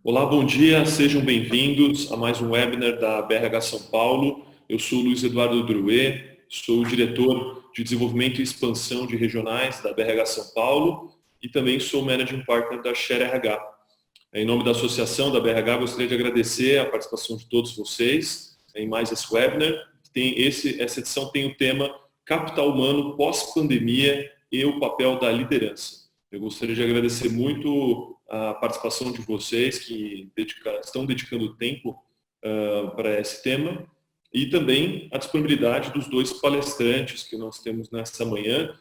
Olá, bom dia, sejam bem-vindos a mais um webinar da BRH São Paulo. Eu sou o Luiz Eduardo Drouet, sou o diretor de desenvolvimento e expansão de regionais da BRH São Paulo e também sou Managing Partner da Share RH. Em nome da associação da BRH, gostaria de agradecer a participação de todos vocês em mais esse webinar. Essa edição tem o tema Capital Humano pós-pandemia e o papel da liderança. Eu gostaria de agradecer muito a participação de vocês que estão dedicando tempo para esse tema e também a disponibilidade dos dois palestrantes que nós temos nesta manhã,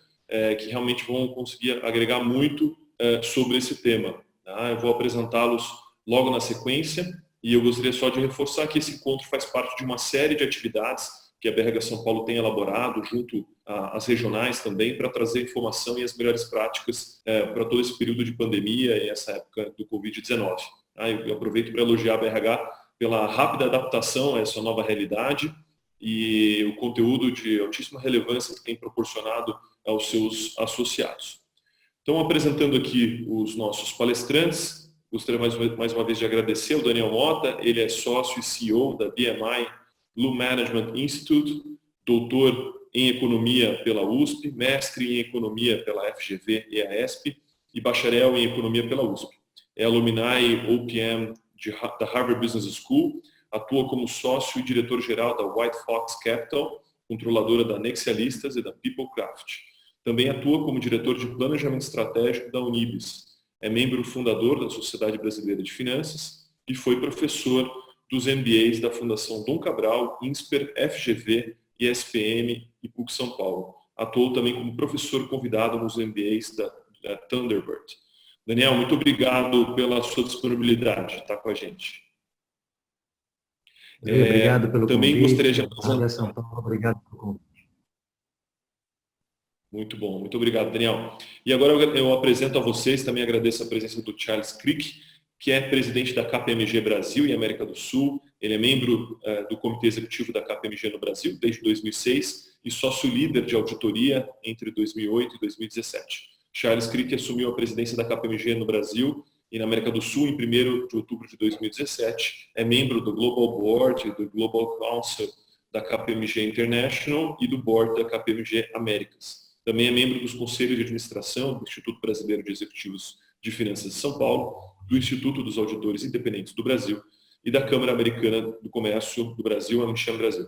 que realmente vão conseguir agregar muito sobre esse tema. Tá? Eu vou apresentá-los logo na sequência e eu gostaria só de reforçar que esse encontro faz parte de uma série de atividades que a BRH São Paulo tem elaborado junto às regionais também para trazer informação e as melhores práticas para todo esse período de pandemia e essa época do Covid-19. Eu aproveito para elogiar a BRH pela rápida adaptação a essa nova realidade e o conteúdo de altíssima relevância que tem proporcionado aos seus associados. Então, apresentando aqui os nossos palestrantes, gostaria mais uma vez de agradecer ao Daniel Mota, ele é sócio e CEO da BMI Blue Management Institute, doutor em Economia pela USP, mestre em Economia pela FGV e AESP e bacharel em Economia pela USP. É alumni OPM da Harvard Business School, atua como sócio e diretor-geral da White Fox Capital, controladora da Nexialistas e da Peoplecraft. Também atua como diretor de Planejamento Estratégico da Unibis. É membro fundador da Sociedade Brasileira de Finanças e foi professor dos MBAs da Fundação Dom Cabral, INSPER, FGV, ISPM e PUC São Paulo. Atuou também como professor convidado nos MBAs da Thunderbird. Daniel, muito obrigado pela sua disponibilidade, está com a gente. Obrigado pelo também convite. Gostaria de apresentar... São Paulo, obrigado pelo convite. Muito bom, muito obrigado, Daniel. E agora eu apresento a vocês, também agradeço a presença do Charles Crick, que é presidente da KPMG Brasil e América do Sul. Ele é membro do Comitê Executivo da KPMG no Brasil desde 2006 e sócio-líder de auditoria entre 2008 e 2017. Charles Crick assumiu a presidência da KPMG no Brasil e na América do Sul em 1º de outubro de 2017. É membro do Global Board e do Global Council da KPMG International e do Board da KPMG Américas. Também é membro dos conselhos de administração do Instituto Brasileiro de Executivos de Finanças de São Paulo, do Instituto dos Auditores Independentes do Brasil e da Câmara Americana do Comércio do Brasil, a Amcham Brasil.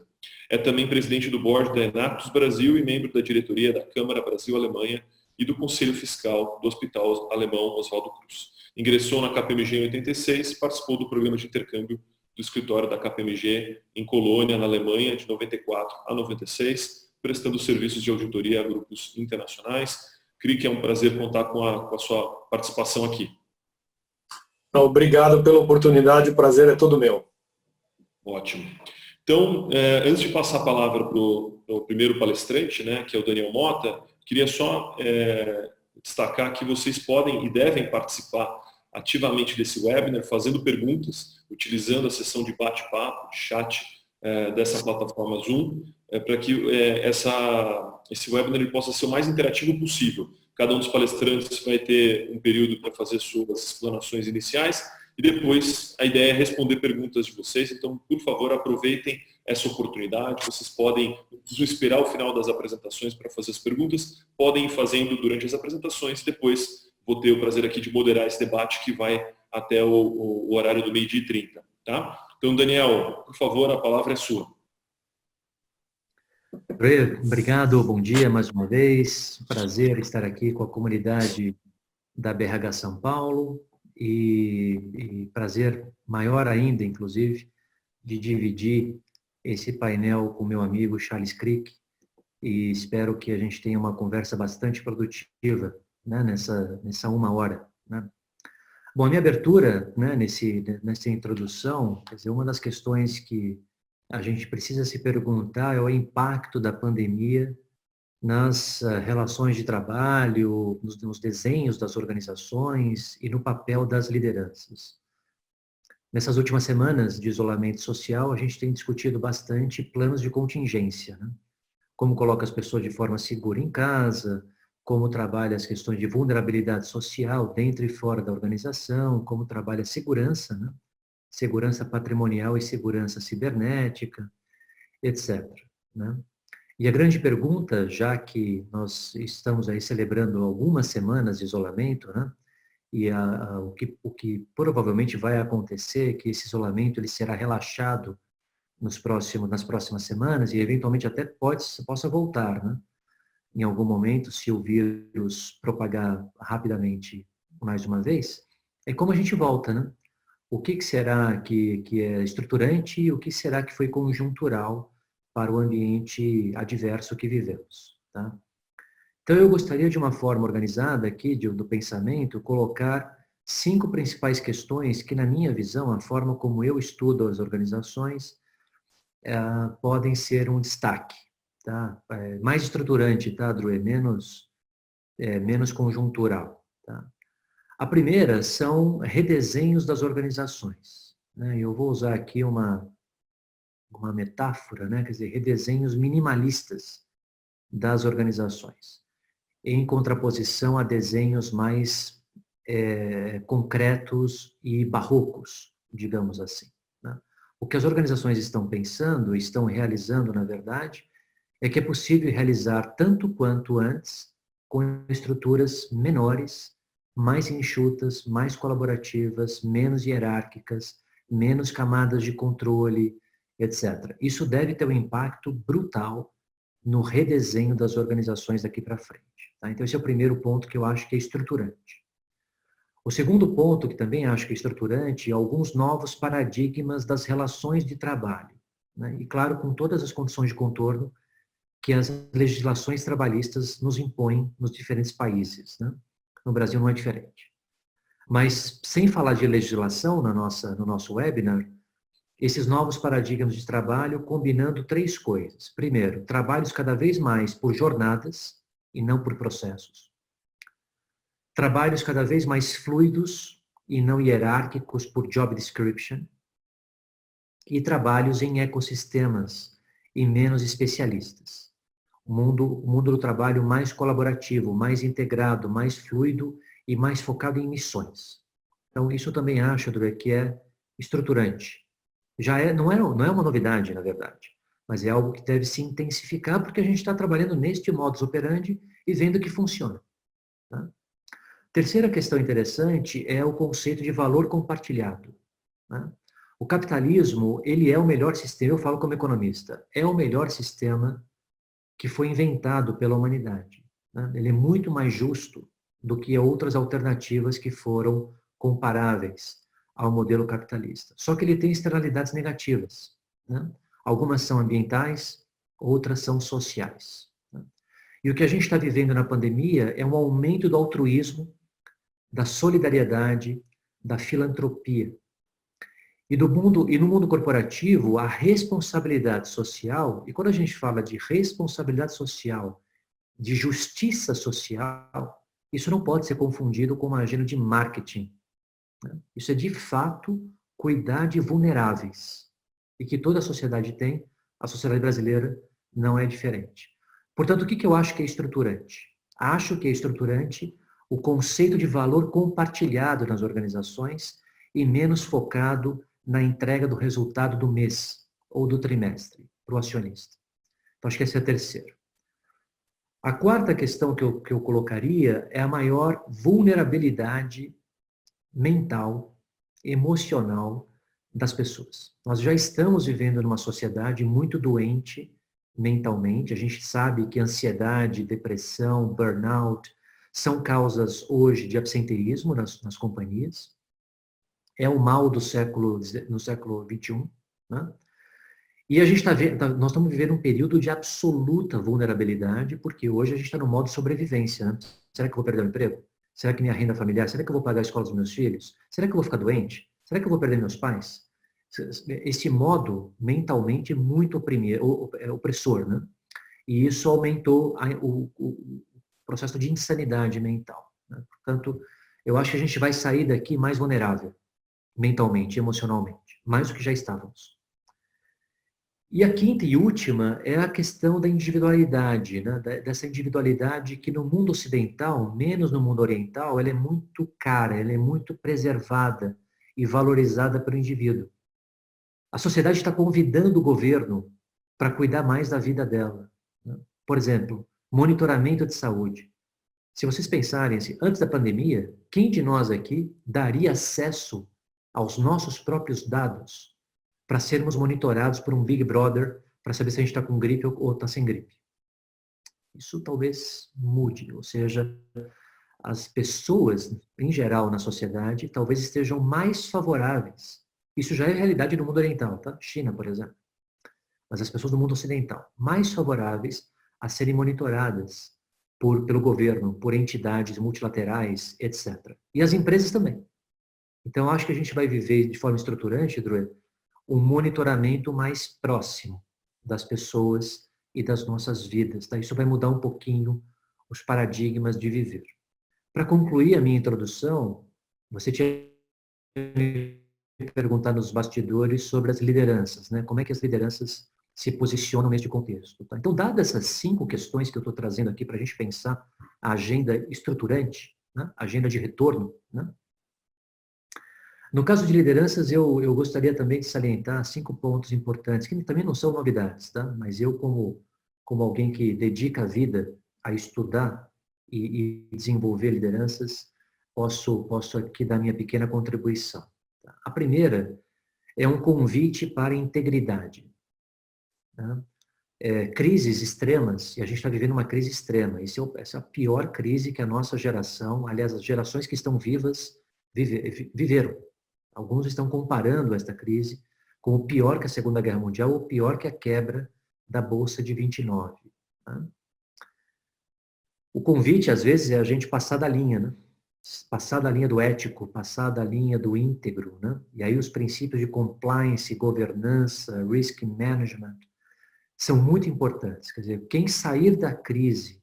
É também presidente do board da Enactus Brasil e membro da diretoria da Câmara Brasil-Alemanha e do Conselho Fiscal do Hospital Alemão Oswaldo Cruz. Ingressou na KPMG em 86 e participou do programa de intercâmbio do escritório da KPMG em Colônia, na Alemanha, de 94 a 96, prestando serviços de auditoria a grupos internacionais. Crick, é um prazer contar com a sua participação aqui. Obrigado pela oportunidade, o prazer é todo meu. Ótimo. Então, antes de passar a palavra para o primeiro palestrante, né, que é o Daniel Mota, queria só destacar que vocês podem e devem participar ativamente desse webinar, fazendo perguntas, utilizando a sessão de bate-papo, de chat dessa plataforma Zoom, para que esse webinar ele possa ser o mais interativo possível. Cada um dos palestrantes vai ter um período para fazer suas explanações iniciais e depois a ideia é responder perguntas de vocês. Então, por favor, aproveitem essa oportunidade. Vocês podem, não precisam esperar o final das apresentações para fazer as perguntas, podem ir fazendo durante as apresentações. Depois vou ter o prazer aqui de moderar esse debate que vai até o horário do 12h30. Tá? Então, Daniel, por favor, a palavra é sua. Obrigado, bom dia mais uma vez. Prazer estar aqui com a comunidade da BRH São Paulo e prazer maior ainda, inclusive, de dividir esse painel com meu amigo Charles Crick e espero que a gente tenha uma conversa bastante produtiva, né, nessa 1 hora. Né? Bom, a minha abertura, né, nessa introdução, quer dizer, uma das questões que a gente precisa se perguntar é o impacto da pandemia nas relações de trabalho, nos desenhos das organizações e no papel das lideranças. Nessas últimas semanas de isolamento social, a gente tem discutido bastante planos de contingência, né? Como coloca as pessoas de forma segura em casa, como trabalha as questões de vulnerabilidade social dentro e fora da organização, como trabalha a segurança, né? Segurança patrimonial e segurança cibernética, etc. Né? E a grande pergunta, já que nós estamos aí celebrando algumas semanas de isolamento, né? E o que provavelmente vai acontecer é que esse isolamento ele será relaxado nas próximas semanas e eventualmente até possa voltar, né? Em algum momento, se o vírus propagar rapidamente mais uma vez, é como a gente volta, né? O que será que é estruturante e o que será que foi conjuntural para o ambiente adverso que vivemos, tá? Então, eu gostaria, de uma forma organizada aqui, do pensamento, colocar 5 principais questões que, na minha visão, a forma como eu estudo as organizações, podem ser um destaque, tá? Mais estruturante, tá, Drew? Menos conjuntural, tá? A primeira são redesenhos das organizações, né? Eu vou usar aqui uma metáfora, né? Quer dizer, redesenhos minimalistas das organizações, em contraposição a desenhos mais concretos e barrocos, digamos assim, né? O que as organizações estão pensando, estão realizando, na verdade, é que é possível realizar tanto quanto antes com estruturas menores, mais enxutas, mais colaborativas, menos hierárquicas, menos camadas de controle, etc. Isso deve ter um impacto brutal no redesenho das organizações daqui para frente, tá? Então, esse é o primeiro ponto que eu acho que é estruturante. O segundo ponto, que também acho que é estruturante, é alguns novos paradigmas das relações de trabalho, né? E, claro, com todas as condições de contorno que as legislações trabalhistas nos impõem nos diferentes países, né? No Brasil não é diferente. Mas, sem falar de legislação no nosso webinar, esses novos paradigmas de trabalho combinando 3 coisas. Primeiro, trabalhos cada vez mais por jornadas e não por processos. Trabalhos cada vez mais fluidos e não hierárquicos por job description. E trabalhos em ecossistemas e menos especialistas. O mundo do trabalho mais colaborativo, mais integrado, mais fluido e mais focado em missões. Então, isso eu também acho, André, que é estruturante. Não é uma novidade, na verdade, mas é algo que deve se intensificar porque a gente está trabalhando neste modus operandi e vendo que funciona, tá? Terceira questão interessante é o conceito de valor compartilhado, né? O capitalismo, ele é o melhor sistema, eu falo como economista, é o melhor sistema que foi inventado pela humanidade, né? Ele é muito mais justo do que outras alternativas que foram comparáveis ao modelo capitalista. Só que ele tem externalidades negativas, né? Algumas são ambientais, outras são sociais, né? E o que a gente está vivendo na pandemia é um aumento do altruísmo, da solidariedade, da filantropia. E no mundo corporativo, a responsabilidade social, e quando a gente fala de responsabilidade social, de justiça social, isso não pode ser confundido com uma agenda de marketing, né? Isso é, de fato, cuidar de vulneráveis. E que toda a sociedade tem, a sociedade brasileira não é diferente. Portanto, o que eu acho que é estruturante? Acho que é estruturante o conceito de valor compartilhado nas organizações e menos focado na entrega do resultado do mês ou do trimestre para o acionista. Então, acho que essa é a terceira. A quarta questão que eu colocaria é a maior vulnerabilidade mental, emocional das pessoas. Nós já estamos vivendo numa sociedade muito doente mentalmente. A gente sabe que ansiedade, depressão, burnout são causas hoje de absenteísmo nas companhias. É o mal no século XXI, né? E a gente nós estamos vivendo um período de absoluta vulnerabilidade, porque hoje a gente está no modo sobrevivência, né? Será que eu vou perder o emprego? Será que minha renda familiar? Será que eu vou pagar a escola dos meus filhos? Será que eu vou ficar doente? Será que eu vou perder meus pais? Esse modo mentalmente é muito opressor, né? E isso aumentou o processo de insanidade mental, né? Portanto, eu acho que a gente vai sair daqui mais vulnerável mentalmente, emocionalmente, mais do que já estávamos. E a quinta e última é a questão da individualidade, né? Dessa individualidade que no mundo ocidental, menos no mundo oriental, ela é muito cara, ela é muito preservada e valorizada pelo indivíduo. A sociedade está convidando o governo para cuidar mais da vida dela, né? Por exemplo, monitoramento de saúde. Se vocês pensarem assim, antes da pandemia, quem de nós aqui daria acesso aos nossos próprios dados para sermos monitorados por um Big Brother para saber se a gente está com gripe ou está sem gripe? Isso talvez mude, ou seja, as pessoas, em geral, na sociedade, talvez estejam mais favoráveis. Isso já é realidade no mundo oriental, tá? China, por exemplo. Mas as pessoas do mundo ocidental, mais favoráveis a serem monitoradas pelo governo, por entidades multilaterais, etc. E as empresas também. Então, acho que a gente vai viver de forma estruturante, Drew, um monitoramento mais próximo das pessoas e das nossas vidas. Tá? Isso vai mudar um pouquinho os paradigmas de viver. Para concluir a minha introdução, você tinha me perguntado nos bastidores sobre as lideranças, né? Como é que as lideranças se posicionam neste contexto. Tá? Então, dadas essas 5 questões que eu estou trazendo aqui para a gente pensar a agenda estruturante, né? A agenda de retorno, né? No caso de lideranças, eu gostaria também de salientar 5 pontos importantes, que também não são novidades, tá? Mas eu, como alguém que dedica a vida a estudar e desenvolver lideranças, posso aqui dar minha pequena contribuição. Tá? A primeira é um convite para a integridade. Tá? Crises extremas, e a gente está vivendo uma crise extrema. Essa é a pior crise que a nossa geração, aliás, as gerações que estão vivas, viveram. Alguns estão comparando esta crise com o pior que a Segunda Guerra Mundial, ou pior que a quebra da Bolsa de 29. Tá? O convite, às vezes, é a gente passar da linha, né? Passar da linha do ético, passar da linha do íntegro, né? E aí os princípios de compliance, governança, risk management, são muito importantes. Quer dizer, quem sair da crise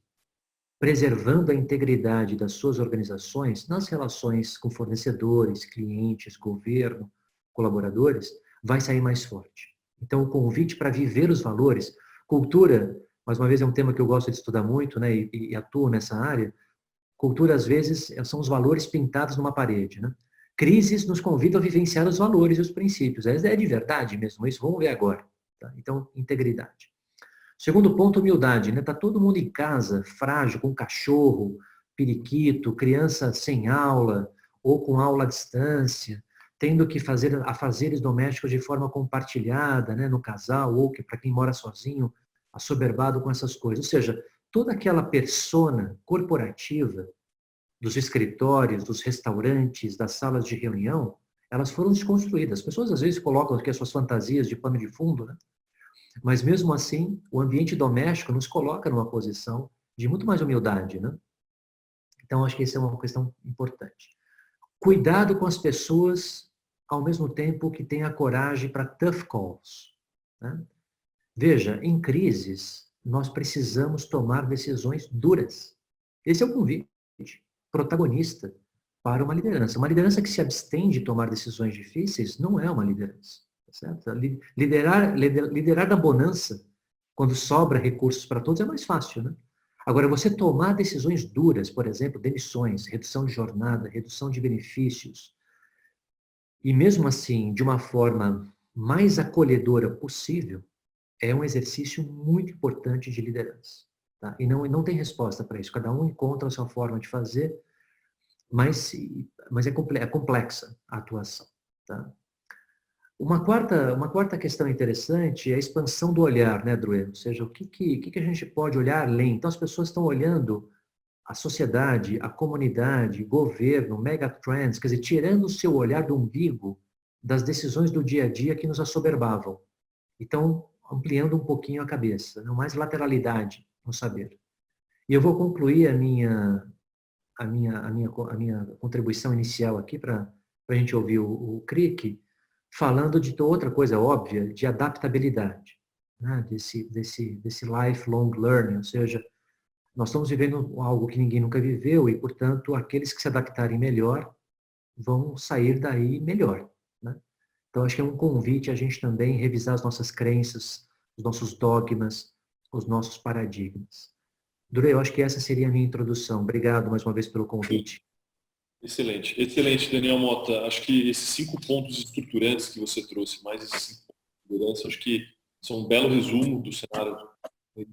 preservando a integridade das suas organizações nas relações com fornecedores, clientes, governo, colaboradores, vai sair mais forte. Então, o convite para viver os valores, cultura, mais uma vez é um tema que eu gosto de estudar muito, né, e atuo nessa área. Cultura, às vezes, são os valores pintados numa parede, né? Crises nos convidam a vivenciar os valores e os princípios. É de verdade mesmo isso? Vamos ver agora. Tá? Então, integridade. Segundo ponto, humildade, né? Tá todo mundo em casa, frágil, com cachorro, periquito, criança sem aula, ou com aula à distância, tendo que fazer afazeres domésticos de forma compartilhada, né? No casal, ou que para quem mora sozinho, assoberbado com essas coisas. Ou seja, toda aquela persona corporativa dos escritórios, dos restaurantes, das salas de reunião, elas foram desconstruídas. As pessoas às vezes colocam aqui as suas fantasias de pano de fundo, né? Mas mesmo assim, o ambiente doméstico nos coloca numa posição de muito mais humildade, né? Então, acho que essa é uma questão importante. Cuidado com as pessoas, ao mesmo tempo que tenha coragem para tough calls, né? Veja, em crises, nós precisamos tomar decisões duras. Esse é o convite protagonista para uma liderança. Uma liderança que se abstém de tomar decisões difíceis não é uma liderança. Certo? Liderar na bonança, quando sobra recursos para todos, é mais fácil, né? Agora, você tomar decisões duras, por exemplo, demissões, redução de jornada, redução de benefícios, e mesmo assim, de uma forma mais acolhedora possível, é um exercício muito importante de liderança. Tá? E não tem resposta para isso. Cada um encontra a sua forma de fazer, mas é complexa a atuação. Tá? Uma quarta questão interessante é a expansão do olhar, né, Drew? Ou seja, o que a gente pode olhar além? Então, as pessoas estão olhando a sociedade, a comunidade, governo, megatrends, quer dizer, tirando o seu olhar do umbigo das decisões do dia a dia que nos assoberbavam. Então, ampliando um pouquinho a cabeça, não mais lateralidade no saber. E eu vou concluir a minha contribuição inicial aqui para a gente ouvir o Crick, falando de outra coisa óbvia, de adaptabilidade, né? desse lifelong learning, ou seja, nós estamos vivendo algo que ninguém nunca viveu e, portanto, aqueles que se adaptarem melhor vão sair daí melhor. Né? Então, acho que é um convite a gente também revisar as nossas crenças os nossos dogmas, os nossos paradigmas. Dure, eu acho que essa seria a minha introdução. Obrigado mais uma vez pelo convite. Excelente, excelente, Daniel Mota. Acho que esses 5 pontos estruturantes que você trouxe, mais esses 5 pontos de segurança, acho que são um belo resumo do cenário.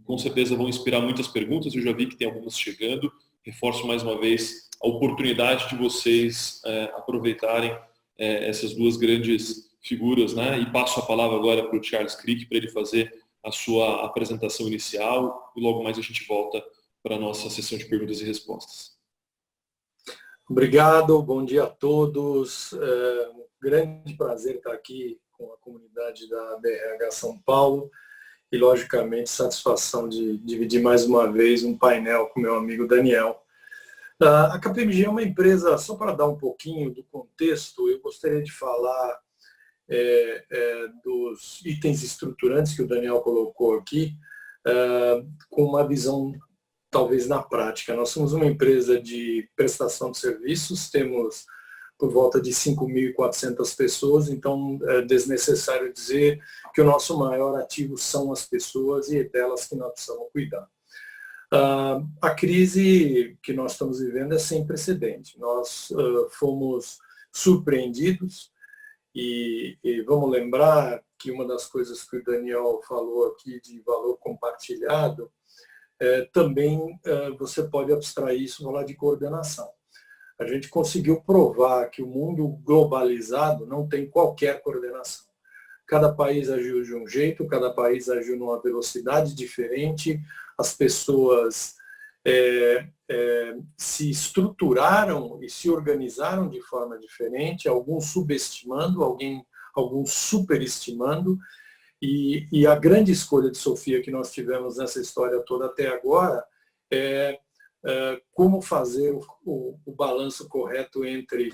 Com certeza vão inspirar muitas perguntas, eu já vi que tem algumas chegando. Reforço mais uma vez a oportunidade de vocês aproveitarem essas duas grandes figuras, né? E passo a palavra agora para o Charles Crick para ele fazer a sua apresentação inicial e logo mais a gente volta para a nossa sessão de perguntas e respostas. Obrigado, bom dia a todos. Um grande prazer estar aqui com a comunidade da BRH São Paulo e, logicamente, satisfação de dividir mais uma vez um painel com meu amigo Daniel. A KPMG é uma empresa, só para dar um pouquinho do contexto, eu gostaria de falar dos itens estruturantes que o Daniel colocou aqui, com uma visão talvez na prática. Nós somos uma empresa de prestação de serviços, temos por volta de 5.400 pessoas, então é desnecessário dizer que o nosso maior ativo são as pessoas e é delas que nós precisamos cuidar. A crise que nós estamos vivendo é sem precedente. Nós fomos surpreendidos e vamos lembrar que uma das coisas que o Daniel falou aqui de valor compartilhado, também você pode abstrair isso e falar de coordenação. A gente conseguiu provar que o mundo globalizado não tem qualquer coordenação. Cada país agiu de um jeito, cada país agiu numa velocidade diferente, as pessoas se estruturaram e se organizaram de forma diferente, alguns subestimando, alguns superestimando, e a grande escolha de Sofia que nós tivemos nessa história toda até agora é como fazer o balanço correto entre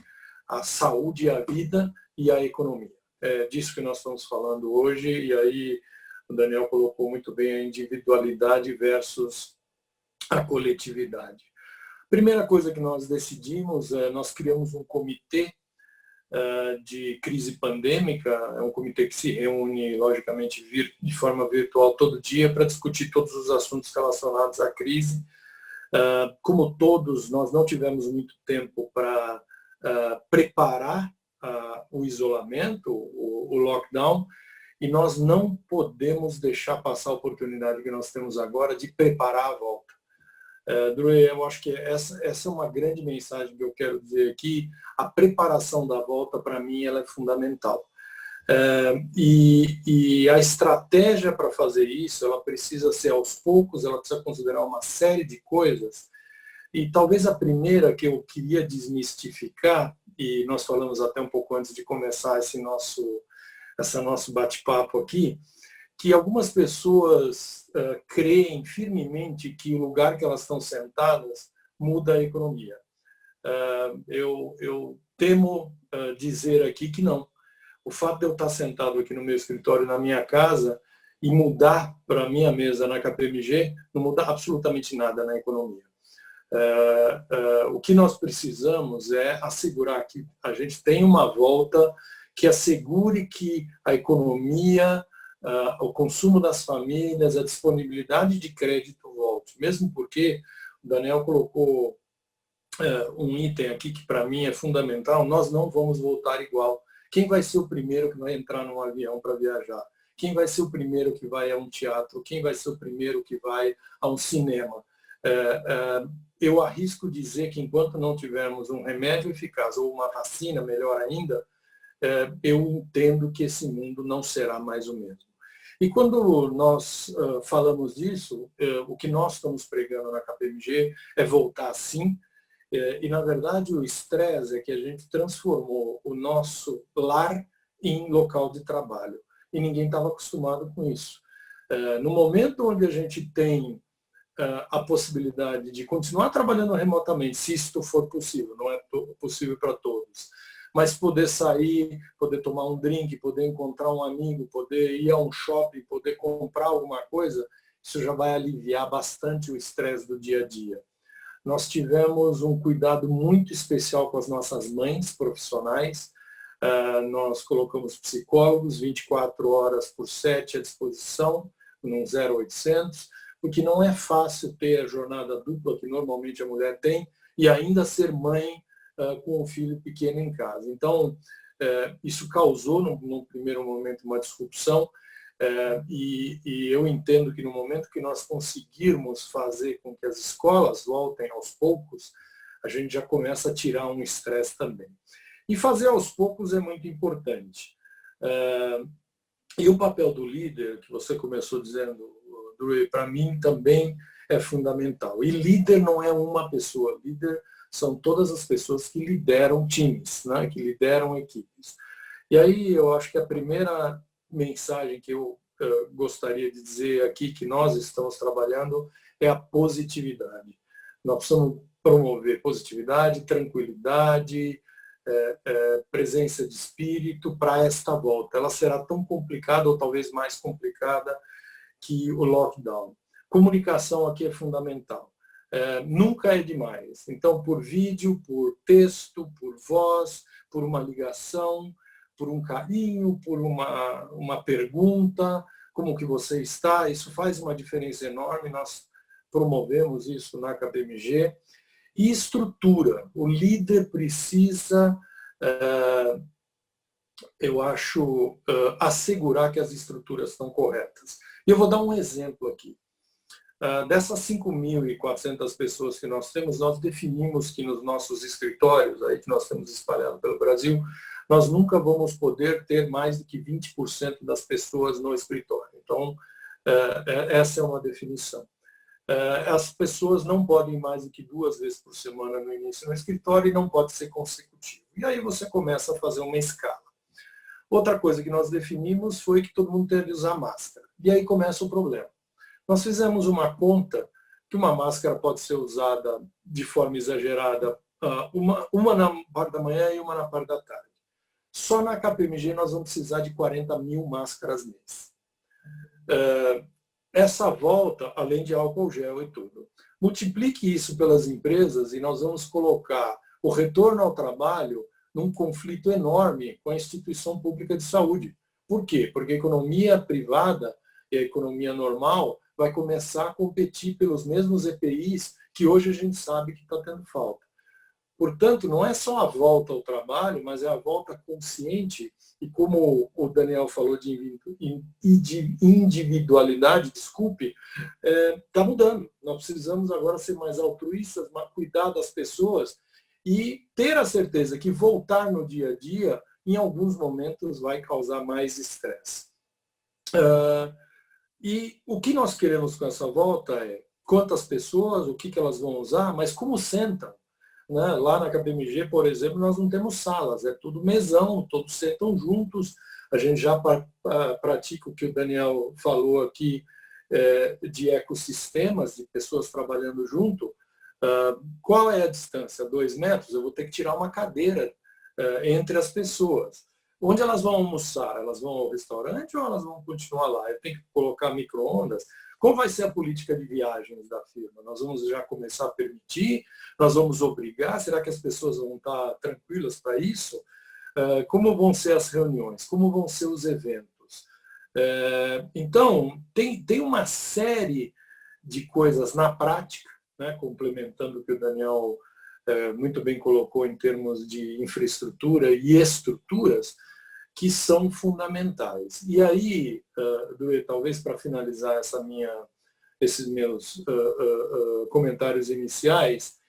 a saúde e a vida e a economia. É disso que nós estamos falando hoje, e aí o Daniel colocou muito bem a individualidade versus a coletividade. Primeira coisa que nós decidimos, nós criamos um comitê de crise pandêmica, é um comitê que se reúne, logicamente, de forma virtual todo dia para discutir todos os assuntos relacionados à crise. Como todos, nós não tivemos muito tempo para preparar o isolamento, o lockdown, e nós não podemos deixar passar a oportunidade que nós temos agora de preparar a volta. Eu acho que essa é uma grande mensagem que eu quero dizer aqui. A preparação da volta, para mim, ela é fundamental. E a estratégia para fazer isso, ela precisa ser aos poucos, ela precisa considerar uma série de coisas. E talvez a primeira que eu queria desmistificar, e nós falamos até um pouco antes de começar esse nosso bate-papo aqui, que algumas pessoas creem firmemente que o lugar que elas estão sentadas muda a economia. Eu temo dizer aqui que não. O fato de eu estar sentado aqui no meu escritório, na minha casa, e mudar para a minha mesa na KPMG, não muda absolutamente nada na economia. O que nós precisamos é assegurar que a gente tem uma volta que assegure que a economia, o consumo das famílias, a disponibilidade de crédito volte. Mesmo porque o Daniel colocou um item aqui que para mim é fundamental, nós não vamos voltar igual. Quem vai ser o primeiro que vai entrar num avião para viajar? Quem vai ser o primeiro que vai a um teatro? Quem vai ser o primeiro que vai a um cinema? Eu arrisco dizer que enquanto não tivermos um remédio eficaz ou uma vacina, melhor ainda, eu entendo que esse mundo não será mais o mesmo. E quando nós falamos disso, o que nós estamos pregando na KPMG é voltar sim, e na verdade o estresse é que a gente transformou o nosso lar em local de trabalho, e ninguém estava acostumado com isso. No momento onde a gente tem a possibilidade de continuar trabalhando remotamente, se isto for possível, não é possível para todos, mas poder sair, poder tomar um drink, poder encontrar um amigo, poder ir a um shopping, poder comprar alguma coisa, isso já vai aliviar bastante o estresse do dia a dia. Nós tivemos um cuidado muito especial com as nossas mães profissionais, nós colocamos psicólogos 24 horas por 7 à disposição, num 0800, porque não é fácil ter a jornada dupla que normalmente a mulher tem e ainda ser mãe com um filho pequeno em casa. Então, isso causou, num primeiro momento, uma disrupção, e eu entendo que no momento que nós conseguirmos fazer com que as escolas voltem aos poucos, a gente já começa a tirar um estresse também. E fazer aos poucos é muito importante. E o papel do líder, que você começou dizendo, para mim também é fundamental. E líder não é uma pessoa, líder são todas as pessoas que lideram times, né? Que lideram equipes. E aí eu acho que a primeira mensagem que eu gostaria de dizer aqui, que nós estamos trabalhando, é a positividade. Nós precisamos promover positividade, tranquilidade, presença de espírito para esta volta. Ela será tão complicada, ou talvez mais complicada, que o lockdown. Comunicação aqui é fundamental. Nunca é demais. Então, por vídeo, por texto, por voz, por uma ligação, por um carinho, por uma pergunta, como que você está, isso faz uma diferença enorme. Nós promovemos isso na KPMG. E estrutura. O líder precisa, eu acho, assegurar que as estruturas estão corretas. E eu vou dar um exemplo aqui. Dessas 5.400 pessoas que nós temos, nós definimos que nos nossos escritórios, aí que nós temos espalhado pelo Brasil, nós nunca vamos poder ter mais do que 20% das pessoas no escritório. Então, essa é uma definição. As pessoas não podem ir mais do que 2 vezes por semana no início no escritório e não pode ser consecutivo. E aí você começa a fazer uma escala. Outra coisa que nós definimos foi que todo mundo teve que usar máscara. E aí começa o problema. Nós fizemos uma conta que uma máscara pode ser usada de forma exagerada, uma na parte da manhã e uma na parte da tarde. Só na KPMG nós vamos precisar de 40.000 máscaras mês. Essa volta, além de álcool gel e tudo. Multiplique isso pelas empresas e nós vamos colocar o retorno ao trabalho num conflito enorme com a instituição pública de saúde. Por quê? Porque a economia privada e a economia normal vai começar a competir pelos mesmos EPIs que hoje a gente sabe que está tendo falta. Portanto, não é só a volta ao trabalho, mas é a volta consciente e, como o Daniel falou de individualidade, está mudando. Nós precisamos agora ser mais altruístas, cuidar das pessoas e ter a certeza que voltar no dia a dia, em alguns momentos, vai causar mais estresse. E o que nós queremos com essa volta é quantas pessoas, o que elas vão usar, mas como sentam. Né? Lá na KPMG, por exemplo, nós não temos salas, é tudo mesão, todos sentam juntos. A gente já pratica o que o Daniel falou aqui de ecossistemas, de pessoas trabalhando junto. Qual é a distância? 2 metros? Eu vou ter que tirar uma cadeira entre as pessoas. Onde elas vão almoçar? Elas vão ao restaurante ou elas vão continuar lá? Eu tenho que colocar micro-ondas? Como vai ser a política de viagens da firma? Nós vamos já começar a permitir? Nós vamos obrigar? Será que as pessoas vão estar tranquilas para isso? Como vão ser as reuniões? Como vão ser os eventos? Então, tem uma série de coisas na prática, né, complementando o que o Daniel muito bem colocou em termos de infraestrutura e estruturas, que são fundamentais. E aí, talvez para finalizar esses meus comentários iniciais,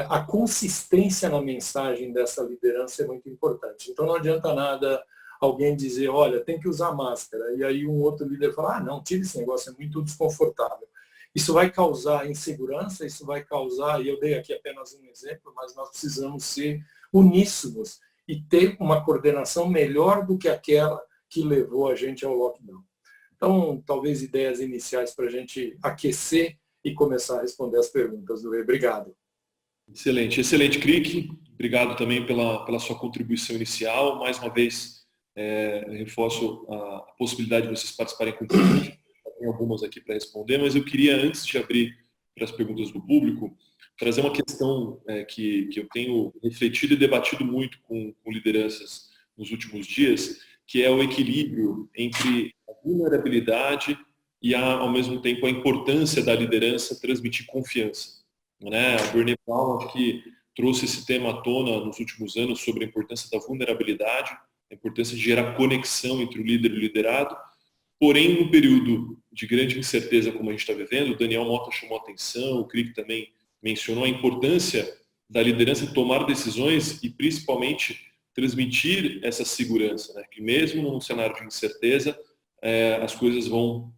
a consistência na mensagem dessa liderança é muito importante. Então não adianta nada alguém dizer, olha, tem que usar máscara, e aí um outro líder fala, não, tira esse negócio, é muito desconfortável. Isso vai causar insegurança, isso vai causar, e eu dei aqui apenas um exemplo, mas nós precisamos ser uníssonos e ter uma coordenação melhor do que aquela que levou a gente ao lockdown. Então, talvez ideias iniciais para a gente aquecer e começar a responder as perguntas do Obrigado. Excelente, excelente, Crick. Obrigado também pela sua contribuição inicial. Mais uma vez, reforço a possibilidade de vocês participarem com perguntas. Tem algumas aqui para responder, mas eu queria, antes de abrir para as perguntas do público, trazer uma questão que eu tenho refletido e debatido muito com lideranças nos últimos dias, que é o equilíbrio entre a vulnerabilidade e, ao mesmo tempo, a importância da liderança transmitir confiança, né? A Brené Brown, acho que trouxe esse tema à tona nos últimos anos sobre a importância da vulnerabilidade, a importância de gerar conexão entre o líder e o liderado. Porém, no período de grande incerteza como a gente está vivendo, o Daniel Mota chamou a atenção, o Crick também mencionou a importância da liderança tomar decisões e, principalmente, transmitir essa segurança, né? Que mesmo num cenário de incerteza, as coisas vão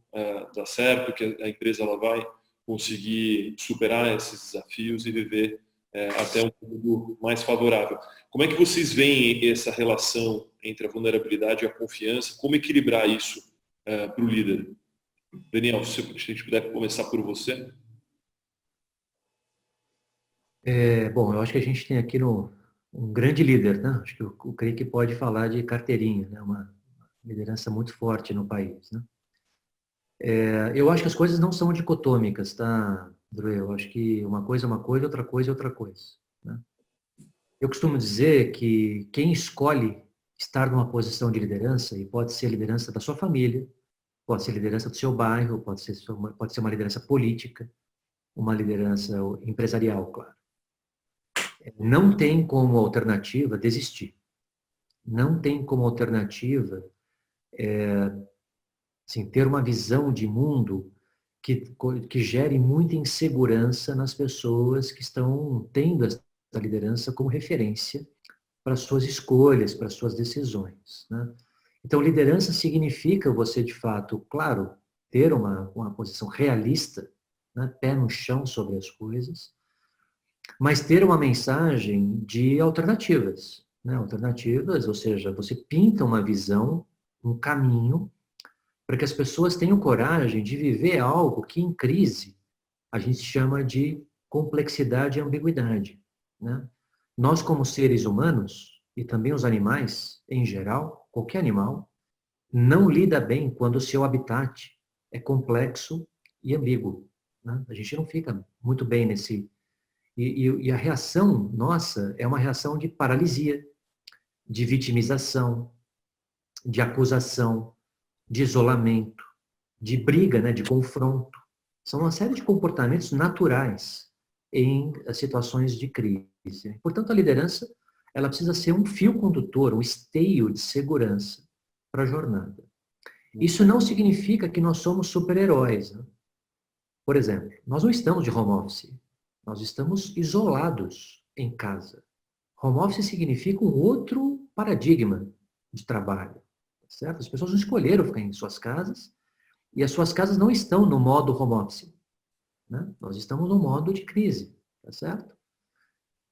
dar certo, que a empresa ela vai conseguir superar esses desafios e viver até um mundo mais favorável. Como é que vocês veem essa relação entre a vulnerabilidade e a confiança? Como equilibrar isso para o líder? Daniel, se a gente puder começar por você. Bom, eu acho que a gente tem aqui um grande líder, né? Acho que o Crick pode falar de carteirinha, né? Uma liderança muito forte no país, né? Eu acho que as coisas não são dicotômicas, tá, Drew? Eu acho que uma coisa é uma coisa, outra coisa é outra coisa, né? Eu costumo dizer que quem escolhe estar numa posição de liderança, e pode ser liderança da sua família, pode ser liderança do seu bairro, pode ser uma liderança política, uma liderança empresarial, claro. Não tem como alternativa desistir. Não tem como alternativa assim, ter uma visão de mundo que gere muita insegurança nas pessoas que estão tendo essa liderança como referência para suas escolhas, para suas decisões, né? Então, liderança significa você, de fato, claro, ter uma posição realista, né, pé no chão sobre as coisas, mas ter uma mensagem de alternativas, né? Alternativas, ou seja, você pinta uma visão, um caminho, para que as pessoas tenham coragem de viver algo que em crise a gente chama de complexidade e ambiguidade, né? Nós, como seres humanos, e também os animais em geral, qualquer animal, não lida bem quando o seu habitat é complexo e ambíguo, né? A gente não fica muito bem nesse... E a reação nossa é uma reação de paralisia, de vitimização, de acusação, de isolamento, de briga, né, de confronto. São uma série de comportamentos naturais em situações de crise. Portanto, a liderança ela precisa ser um fio condutor, um esteio de segurança para a jornada. Isso não significa que nós somos super-heróis, né? Por exemplo, nós não estamos de home office. Nós estamos isolados em casa. Home office significa um outro paradigma de trabalho, certo? As pessoas não escolheram ficar em suas casas e as suas casas não estão no modo home office, né? Nós estamos no modo de crise, tá certo?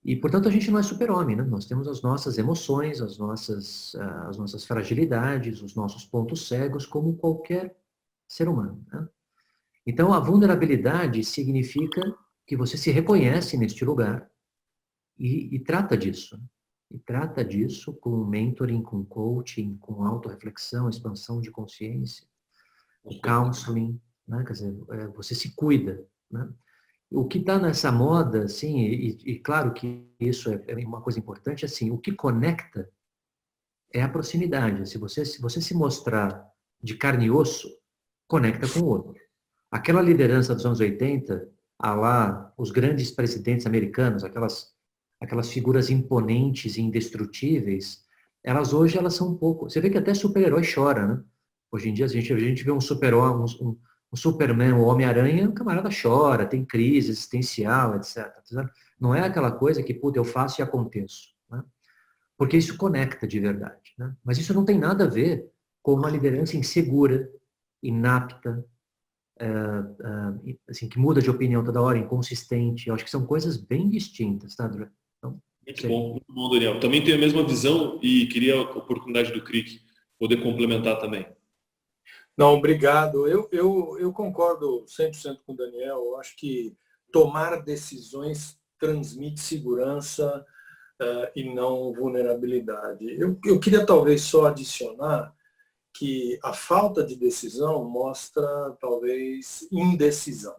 E, portanto, a gente não é super-homem, né? Nós temos as nossas emoções, as nossas fragilidades, os nossos pontos cegos, como qualquer ser humano, né? Então, a vulnerabilidade significa que você se reconhece neste lugar e trata disso. E trata disso com mentoring, com coaching, com autorreflexão, expansão de consciência, o counseling, né? Quer dizer, você se cuida, né? O que está nessa moda, assim, e claro que isso é uma coisa importante, assim, o que conecta é a proximidade. Se você se mostrar de carne e osso, conecta com o outro. Aquela liderança dos anos 80, lá os grandes presidentes americanos, aquelas figuras imponentes e indestrutíveis, hoje elas são um pouco... Você vê que até super-herói chora, né? Hoje em dia a gente vê um super-herói, um Superman, o Homem-Aranha, o camarada chora, tem crise existencial, etc. Não é aquela coisa que, puta, eu faço e aconteço, né? Porque isso conecta de verdade, né? Mas isso não tem nada a ver com uma liderança insegura, inapta, assim, que muda de opinião toda hora, inconsistente. Eu acho que são coisas bem distintas, tá, André? Então, muito bom, Daniel. Também tenho a mesma visão e queria a oportunidade do Crick poder complementar também. Não, obrigado. Eu concordo 100% com o Daniel. Eu acho que tomar decisões transmite segurança e não vulnerabilidade. Eu queria talvez só adicionar que a falta de decisão mostra talvez indecisão.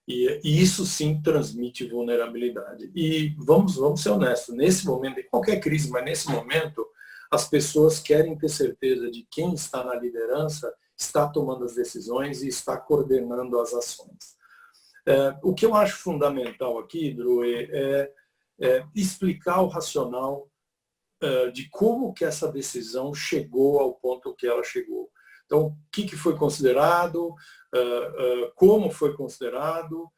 E isso sim transmite vulnerabilidade. E vamos ser honestos, nesse momento, em qualquer crise, mas nesse momento, as pessoas querem ter certeza de quem está na liderança está tomando as decisões e está coordenando as ações. O que eu acho fundamental aqui, Drew, é explicar o racional de como que essa decisão chegou ao ponto que ela chegou. Então, o que foi considerado, como foi considerado,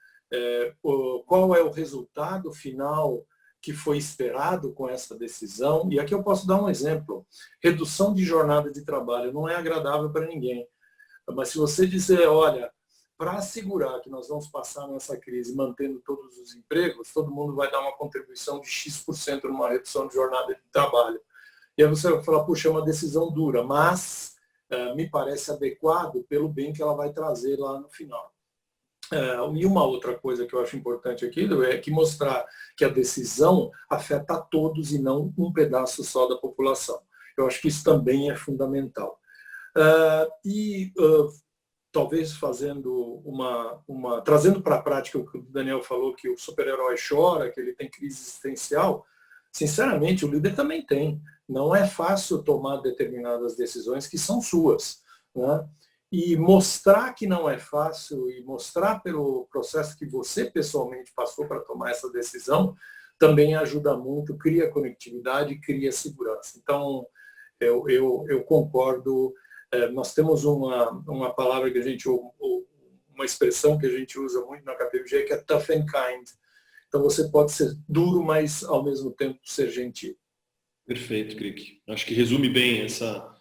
qual é o resultado final que foi esperado com essa decisão. E aqui eu posso dar um exemplo. Redução de jornada de trabalho não é agradável para ninguém. Mas se você dizer, olha, para assegurar que nós vamos passar nessa crise mantendo todos os empregos, todo mundo vai dar uma contribuição de X% numa redução de jornada de trabalho. E aí você vai falar, puxa, é uma decisão dura, mas me parece adequado pelo bem que ela vai trazer lá no final. E uma outra coisa que eu acho importante aqui é que mostrar que a decisão afeta a todos e não um pedaço só da população. Eu acho que isso também é fundamental. Talvez fazendo trazendo para a prática o que o Daniel falou, que o super-herói chora, que ele tem crise existencial. Sinceramente, o líder também tem. Não é fácil tomar determinadas decisões que são suas, né? E mostrar que não é fácil e mostrar pelo processo que você pessoalmente passou para tomar essa decisão também ajuda muito, cria conectividade, cria segurança. Então, eu concordo. Nós temos uma palavra que a gente, uma expressão que a gente usa muito na KPMG, que é tough and kind. Então, você pode ser duro, mas ao mesmo tempo ser gentil. Perfeito, Crick. Acho que resume bem essa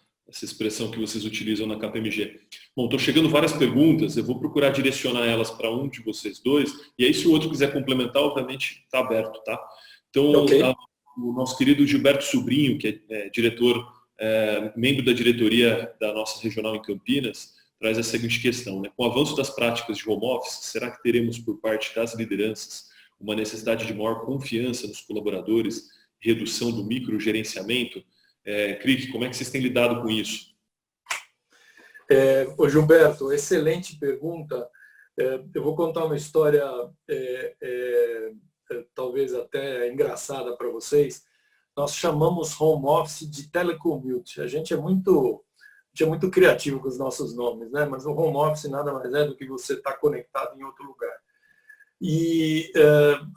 expressão que vocês utilizam na KPMG. Bom, estão chegando várias perguntas, eu vou procurar direcionar elas para um de vocês dois, e aí se o outro quiser complementar, obviamente está aberto, tá? Então, okay. O nosso querido Gilberto Sobrinho, que é diretor, membro da diretoria da nossa regional em Campinas, traz a seguinte questão, né? Com o avanço das práticas de home office, será que teremos por parte das lideranças uma necessidade de maior confiança nos colaboradores, redução do microgerenciamento? Crick, como é que vocês têm lidado com isso? Gilberto, excelente pergunta. Eu vou contar uma história talvez até engraçada para vocês. Nós chamamos home office de telecommute. A gente é muito criativo com os nossos nomes, né? Mas o home office nada mais é do que você estar conectado em outro lugar. E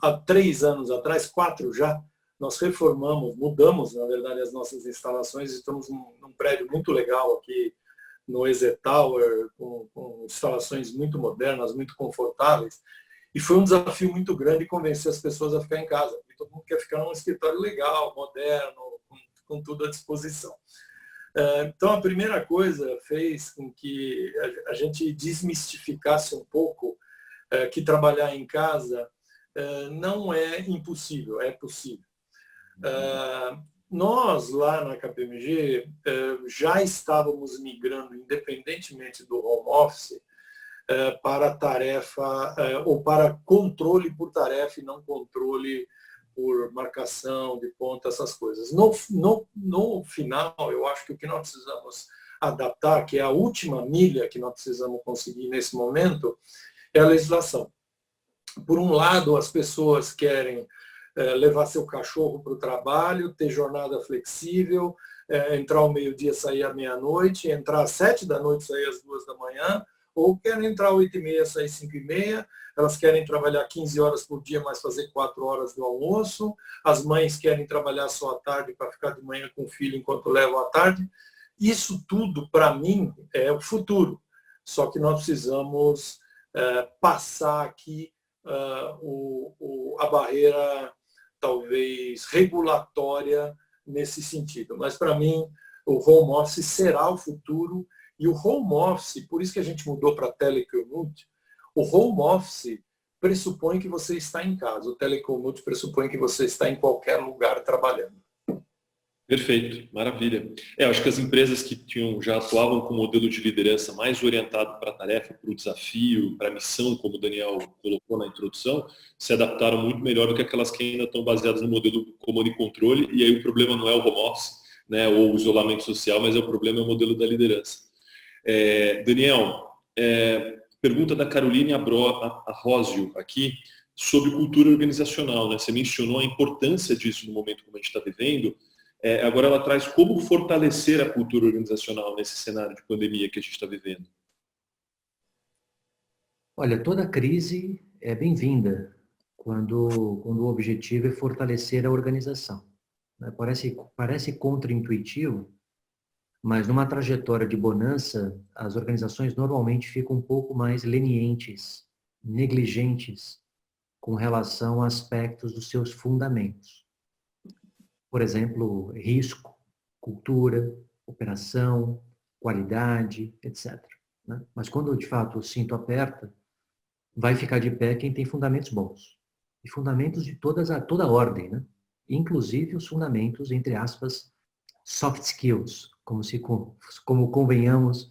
há 3 anos atrás, 4 já, nós reformamos, mudamos, na verdade, as nossas instalações. Estamos num prédio muito legal aqui no EZ Tower, com instalações muito modernas, muito confortáveis. E foi um desafio muito grande convencer as pessoas a ficar em casa. Porque todo mundo quer ficar num escritório legal, moderno, com tudo à disposição. Então, a primeira coisa fez com que a gente desmistificasse um pouco que trabalhar em casa não é impossível, é possível. Nós, lá na KPMG, já estávamos migrando, independentemente do home office, para tarefa, ou para controle por tarefa e não controle por marcação de ponta, essas coisas. No final, eu acho que o que nós precisamos adaptar, que é a última milha que nós precisamos conseguir nesse momento, é a legislação. Por um lado, as pessoas querem levar seu cachorro para o trabalho, ter jornada flexível, entrar ao meio-dia, sair à meia-noite, entrar às 7 da noite, sair às 2 da manhã, ou querem entrar às 8h30, sair às 5h30, elas querem trabalhar 15 horas por dia, mas fazer 4 horas do almoço, as mães querem trabalhar só à tarde para ficar de manhã com o filho enquanto levam à tarde. Isso tudo, para mim, é o futuro. Só que nós precisamos passar aqui a barreira, talvez, regulatória nesse sentido. Mas, para mim, o home office será o futuro. E o home office, por isso que a gente mudou para telecommute, o home office pressupõe que você está em casa. O telecommute pressupõe que você está em qualquer lugar trabalhando. Perfeito, maravilha. Acho que as empresas que já atuavam com um modelo de liderança mais orientado para a tarefa, para o desafio, para a missão, como o Daniel colocou na introdução, se adaptaram muito melhor do que aquelas que ainda estão baseadas no modelo comando e controle, e aí o problema não é o home office, né, ou o isolamento social, mas o problema é o modelo da liderança. Daniel, pergunta da Caroline Arrósio aqui sobre cultura organizacional, né? Você mencionou a importância disso no momento como a gente está vivendo. Agora ela traz como fortalecer a cultura organizacional nesse cenário de pandemia que a gente está vivendo. Olha, toda crise é bem-vinda quando o objetivo é fortalecer a organização, né? Parece contraintuitivo, mas numa trajetória de bonança, as organizações normalmente ficam um pouco mais lenientes, negligentes com relação a aspectos dos seus fundamentos. Por exemplo, risco, cultura, operação, qualidade, etc., né? Mas quando de fato o cinto aperta, vai ficar de pé quem tem fundamentos bons. E fundamentos de toda ordem, né? Inclusive os fundamentos, entre aspas, soft skills, como convenhamos,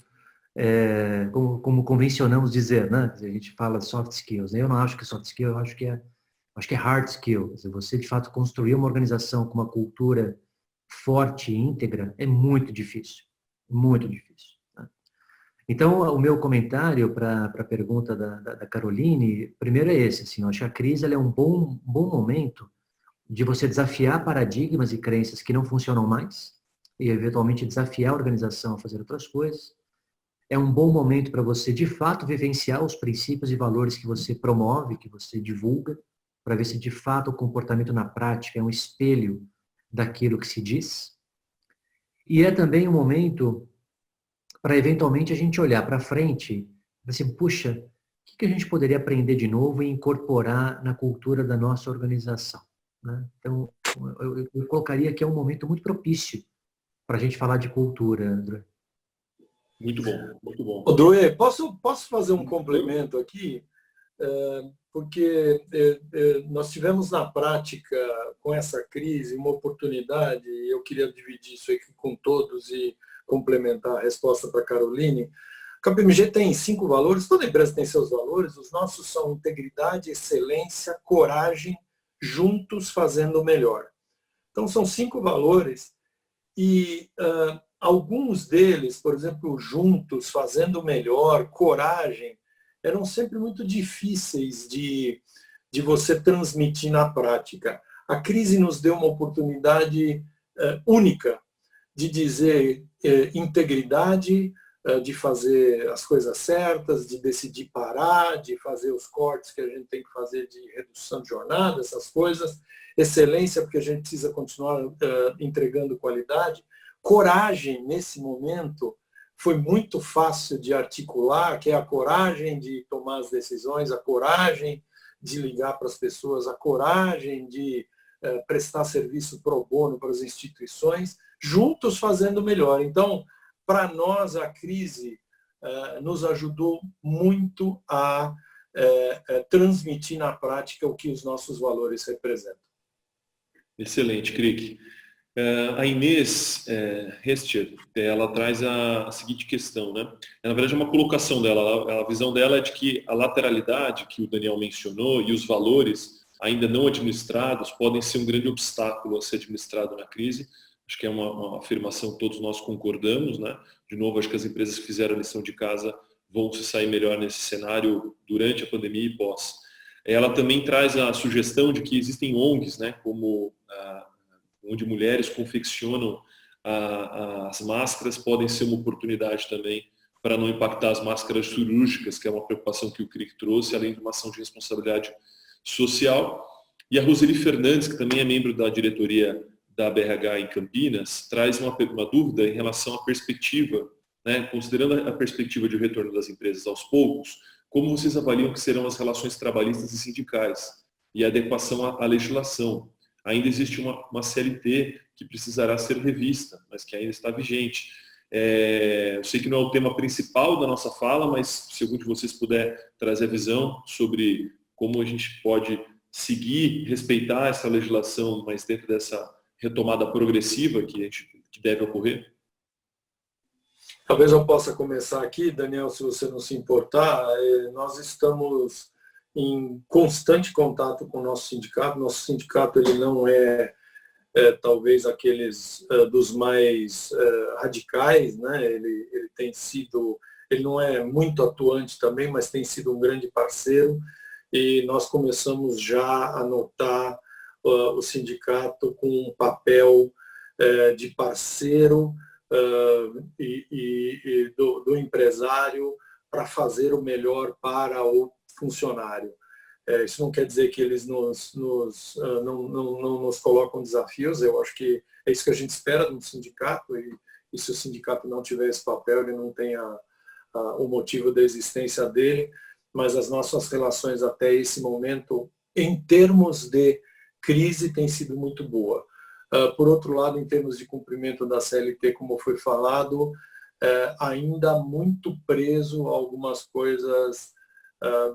como convencionamos dizer, né? A gente fala soft skills. Eu não acho que soft skill, eu acho que é hard skill. Você, de fato, construir uma organização com uma cultura forte e íntegra é muito difícil. Muito difícil. Né? Então, o meu comentário para a pergunta da Caroline, primeiro é esse. Assim, eu acho que a crise ela é um bom momento de você desafiar paradigmas e crenças que não funcionam mais e, eventualmente, desafiar a organização a fazer outras coisas. É um bom momento para você, de fato, vivenciar os princípios e valores que você promove, que você divulga, para ver se, de fato, o comportamento na prática é um espelho daquilo que se diz. E é também um momento para, eventualmente, a gente olhar para frente e assim, puxa, o que a gente poderia aprender de novo e incorporar na cultura da nossa organização, né? Então, eu colocaria que é um momento muito propício para a gente falar de cultura, André. Muito bom, muito bom. Drouet, posso fazer um complemento aqui? Porque nós tivemos na prática, com essa crise, uma oportunidade, e eu queria dividir isso aqui com todos e complementar a resposta para a Caroline. A KPMG tem 5 valores, toda empresa tem seus valores, os nossos são integridade, excelência, coragem, juntos fazendo o melhor. Então, são 5 valores e alguns deles, por exemplo, juntos, fazendo melhor, coragem, eram sempre muito difíceis de você transmitir na prática. A crise nos deu uma oportunidade única de dizer integridade, de fazer as coisas certas, de decidir parar, de fazer os cortes que a gente tem que fazer de redução de jornada, essas coisas. Excelência, porque a gente precisa continuar entregando qualidade. Coragem, nesse momento, foi muito fácil de articular, que é a coragem de tomar as decisões, a coragem de ligar para as pessoas, a coragem de prestar serviço pro bono para as instituições, juntos fazendo melhor. Então, para nós, a crise nos ajudou muito a transmitir na prática o que os nossos valores representam. Excelente, Crick. A Inês Hester, ela traz a seguinte questão, né? Na verdade, é uma colocação dela. A visão dela é de que a lateralidade que o Daniel mencionou e os valores ainda não administrados podem ser um grande obstáculo a ser administrado na crise. Acho que é uma afirmação que todos nós concordamos, né? De novo, acho que as empresas que fizeram a lição de casa vão se sair melhor nesse cenário durante a pandemia e pós. Ela também traz a sugestão de que existem ONGs, né? Como onde mulheres confeccionam as máscaras, podem ser uma oportunidade também para não impactar as máscaras cirúrgicas, que é uma preocupação que o CRIC trouxe, além de uma ação de responsabilidade social. E a Roseli Fernandes, que também é membro da diretoria da BRH em Campinas, traz uma dúvida em relação à perspectiva, né, considerando a perspectiva de retorno das empresas aos poucos, como vocês avaliam que serão as relações trabalhistas e sindicais e a adequação à legislação? Ainda existe uma CLT que precisará ser revista, mas que ainda está vigente. Eu sei que não é o tema principal da nossa fala, mas se algum de vocês puder trazer a visão sobre como a gente pode seguir, respeitar essa legislação, mas dentro dessa retomada progressiva que deve ocorrer. Talvez eu possa começar aqui, Daniel, se você não se importar. Nós estamos em constante contato com o nosso sindicato. Nosso sindicato ele não é talvez aqueles dos mais radicais, né? Ele tem sido, ele não é muito atuante também, mas tem sido um grande parceiro, e nós começamos já a notar o sindicato com um papel de parceiro e do empresário para fazer o melhor para o funcionário. Isso não quer dizer que eles não nos colocam desafios, eu acho que é isso que a gente espera de um sindicato, e se o sindicato não tiver esse papel, ele não tem o motivo da existência dele, mas as nossas relações até esse momento, em termos de crise, tem sido muito boa. Por outro lado, em termos de cumprimento da CLT, como foi falado, ainda muito preso a algumas coisas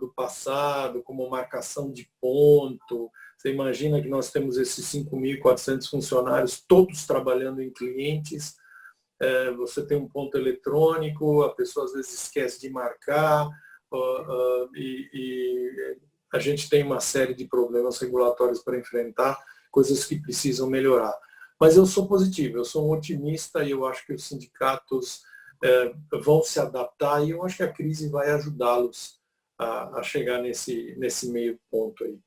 do passado, como marcação de ponto. Você imagina que nós temos esses 5.400 funcionários, todos trabalhando em clientes, você tem um ponto eletrônico, a pessoa às vezes esquece de marcar, e a gente tem uma série de problemas regulatórios para enfrentar, coisas que precisam melhorar. Mas eu sou positivo, eu sou um otimista e eu acho que os sindicatos vão se adaptar e eu acho que a crise vai ajudá-los a chegar nesse meio ponto aí.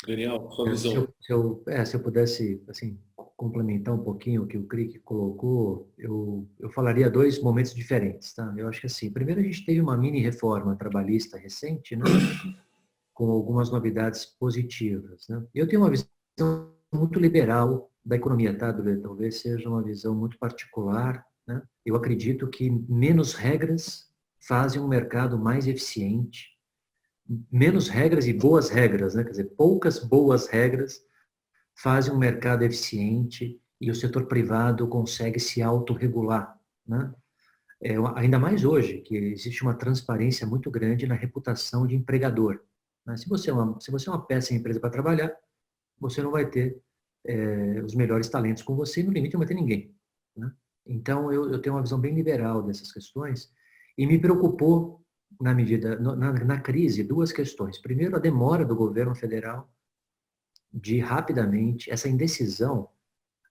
Daniel, sua visão. Se eu pudesse assim, complementar um pouquinho o que o Crick colocou, eu falaria dois momentos diferentes. Tá? Eu acho que assim, primeiro a gente teve uma mini reforma trabalhista recente, né? Com algumas novidades positivas. Né? Eu tenho uma visão muito liberal da economia, tá, Dulê? Talvez seja uma visão muito particular. Né? Eu acredito que menos regras fazem um mercado mais eficiente, menos regras e boas regras, né? Quer dizer, poucas boas regras fazem um mercado eficiente e o setor privado consegue se autorregular, né? Ainda mais hoje, que existe uma transparência muito grande na reputação de empregador. Né? Se você é uma péssima empresa para trabalhar, você não vai ter os melhores talentos com você e no limite não vai ter ninguém. Né? Então, eu tenho uma visão bem liberal dessas questões e me preocupou, na crise, duas questões. Primeiro, a demora do governo federal de rapidamente, essa indecisão,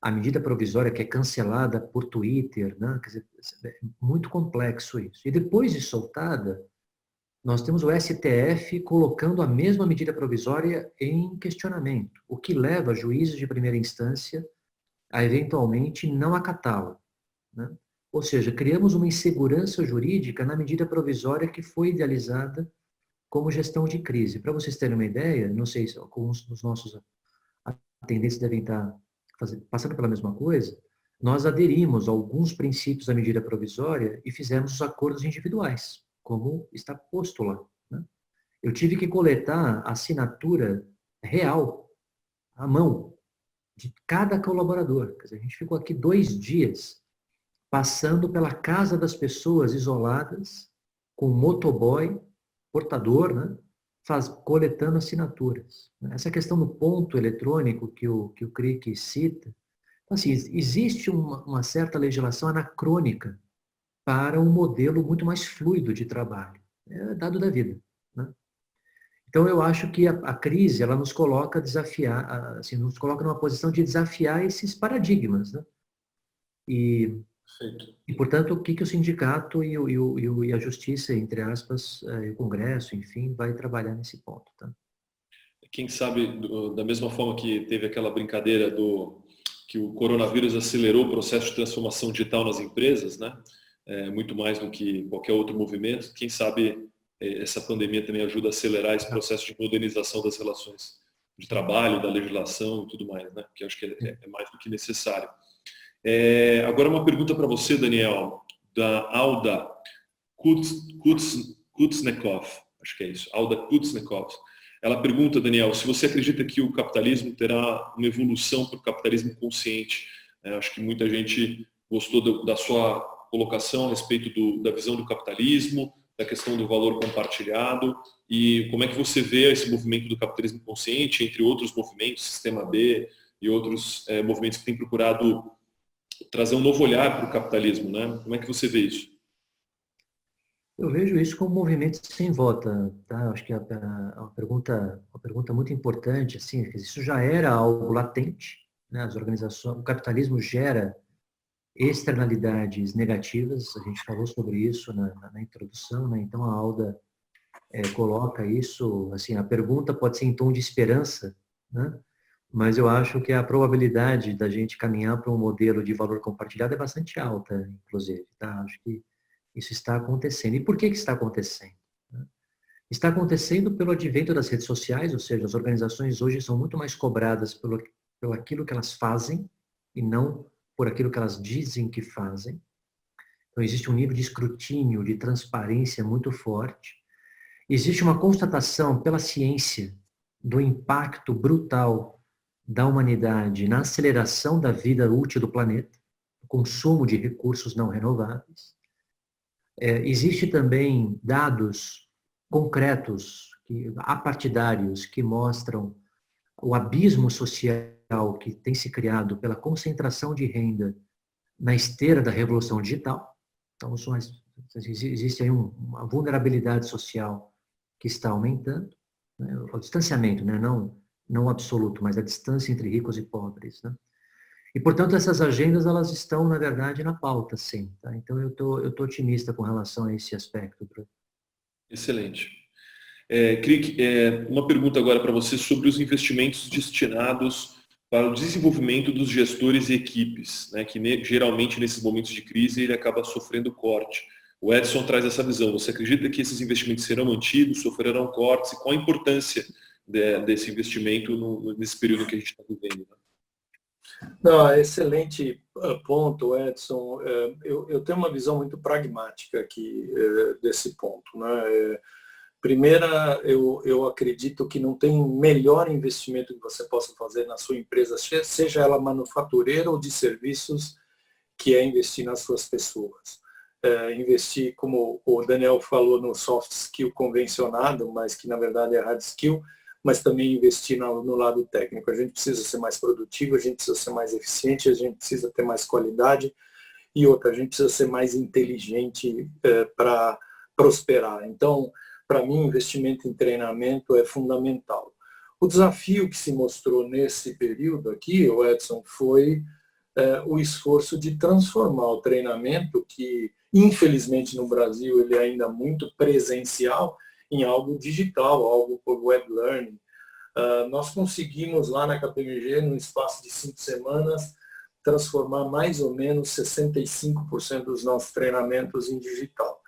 a medida provisória que é cancelada por Twitter, né? Quer dizer, é muito complexo isso. E depois de soltada, nós temos o STF colocando a mesma medida provisória em questionamento, o que leva juízes de primeira instância a eventualmente não acatá-la. Né? Ou seja, criamos uma insegurança jurídica na medida provisória que foi idealizada como gestão de crise. Para vocês terem uma ideia, não sei se alguns dos nossos atendentes devem estar passando pela mesma coisa, nós aderimos a alguns princípios da medida provisória e fizemos os acordos individuais, como está posto lá. Né? Eu tive que coletar a assinatura real, à mão, de cada colaborador. Quer dizer, a gente ficou aqui 2 dias passando pela casa das pessoas isoladas, com motoboy, portador, né? Coletando assinaturas. Essa questão do ponto eletrônico que o Crick cita, assim, existe uma certa legislação anacrônica para um modelo muito mais fluido de trabalho. É dado da vida. Né? Então, eu acho que a crise ela nos coloca assim, nos coloca numa posição de desafiar esses paradigmas. Né? E, portanto, o que o sindicato e a justiça, entre aspas, e o Congresso, enfim, vai trabalhar nesse ponto. Tá? Quem sabe, da mesma forma que teve aquela brincadeira que o coronavírus acelerou o processo de transformação digital nas empresas, né? Muito mais do que qualquer outro movimento, quem sabe essa pandemia também ajuda a acelerar esse processo de modernização das relações de trabalho, da legislação e tudo mais, né? Que acho que é mais do que necessário. Agora uma pergunta para você, Daniel, da Alda Kuznecov, acho que é isso, Alda Kuznecov. Ela pergunta, Daniel, se você acredita que o capitalismo terá uma evolução para o capitalismo consciente. Acho que muita gente gostou da sua colocação a respeito da visão do capitalismo, da questão do valor compartilhado, e como é que você vê esse movimento do capitalismo consciente, entre outros movimentos, Sistema B e outros movimentos que têm procurado trazer um novo olhar para o capitalismo, né? Como é que você vê isso? Eu vejo isso como um movimento sem volta, tá? Acho que é uma pergunta muito importante, assim, isso já era algo latente, né? As organizações, o capitalismo gera externalidades negativas, a gente falou sobre isso na introdução, né? Então a Alda coloca isso, assim, a pergunta pode ser em tom de esperança, né? mas eu acho que a probabilidade da gente caminhar para um modelo de valor compartilhado é bastante alta, inclusive. Tá? Acho que isso está acontecendo. E por que está acontecendo? Está acontecendo pelo advento das redes sociais, ou seja, as organizações hoje são muito mais cobradas pelo aquilo que elas fazem e não por aquilo que elas dizem que fazem. Então, existe um nível de escrutínio, de transparência muito forte. Existe uma constatação pela ciência do impacto brutal da humanidade na aceleração da vida útil do planeta, o consumo de recursos não renováveis. Existe também dados concretos, apartidários, que mostram o abismo social que tem se criado pela concentração de renda na esteira da revolução digital. Então, existe aí uma vulnerabilidade social que está aumentando, né? O distanciamento, né? Não absoluto, mas a distância entre ricos e pobres, né? E, portanto, essas agendas, elas estão, na verdade, na pauta, sim. Tá? Então, eu tô otimista com relação a esse aspecto. Excelente. Crick, uma pergunta agora para você sobre os investimentos destinados para o desenvolvimento dos gestores e equipes, né, que geralmente nesses momentos de crise ele acaba sofrendo corte. O Edson traz essa visão. Você acredita que esses investimentos serão mantidos, sofrerão cortes? E qual a importância desse investimento nesse período que a gente está vivendo? Né? Não, excelente ponto, Edson. Eu tenho uma visão muito pragmática aqui desse ponto, né? Primeira, eu acredito que não tem melhor investimento que você possa fazer na sua empresa, seja ela manufatureira ou de serviços, que é investir nas suas pessoas. Investir, como o Daniel falou, no soft skill convencionado, mas que na verdade é hard skill, mas também investir no lado técnico. A gente precisa ser mais produtivo, a gente precisa ser mais eficiente, a gente precisa ter mais qualidade e outra, a gente precisa ser mais inteligente para prosperar. Então, para mim, investimento em treinamento é fundamental. O desafio que se mostrou nesse período aqui, o Edson, foi o esforço de transformar o treinamento, que infelizmente no Brasil ele é ainda muito presencial, em algo digital, algo por web learning. Nós conseguimos lá na KPMG, no espaço de 5 semanas, transformar mais ou menos 65% dos nossos treinamentos em digital.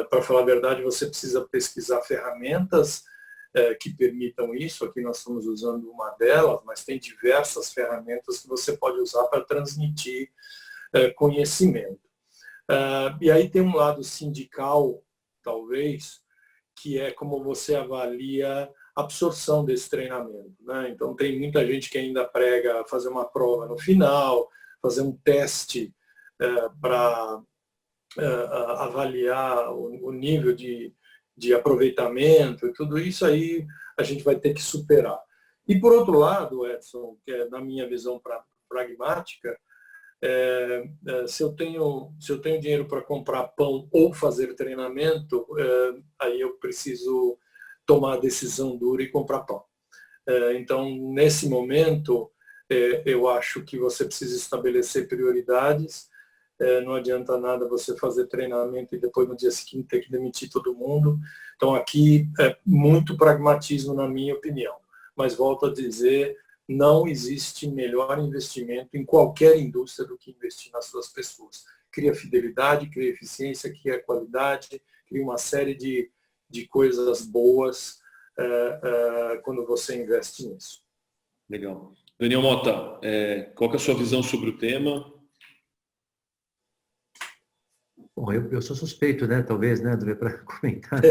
Para falar a verdade, você precisa pesquisar ferramentas que permitam isso. Aqui nós estamos usando uma delas, mas tem diversas ferramentas que você pode usar para transmitir conhecimento. E aí tem um lado sindical, talvez, que é como você avalia a absorção desse treinamento, né? Então tem muita gente que ainda prega fazer uma prova no final, fazer um teste para avaliar o nível de aproveitamento e tudo isso aí a gente vai ter que superar. E por outro lado, Edson, que é na minha visão pragmática, se eu tenho dinheiro para comprar pão ou fazer treinamento, aí eu preciso tomar a decisão dura e comprar pão. Então, nesse momento, eu acho que você precisa estabelecer prioridades. Não adianta nada você fazer treinamento e depois no dia seguinte ter que demitir todo mundo. Então, aqui é muito pragmatismo, na minha opinião. Mas volto a dizer, não existe melhor investimento em qualquer indústria do que investir nas suas pessoas. Cria fidelidade, cria eficiência, cria qualidade, cria uma série de coisas boas quando você investe nisso. Legal. Daniel Mota, qual que é a sua visão sobre o tema? Bom, eu sou suspeito, né, talvez, né, para comentar.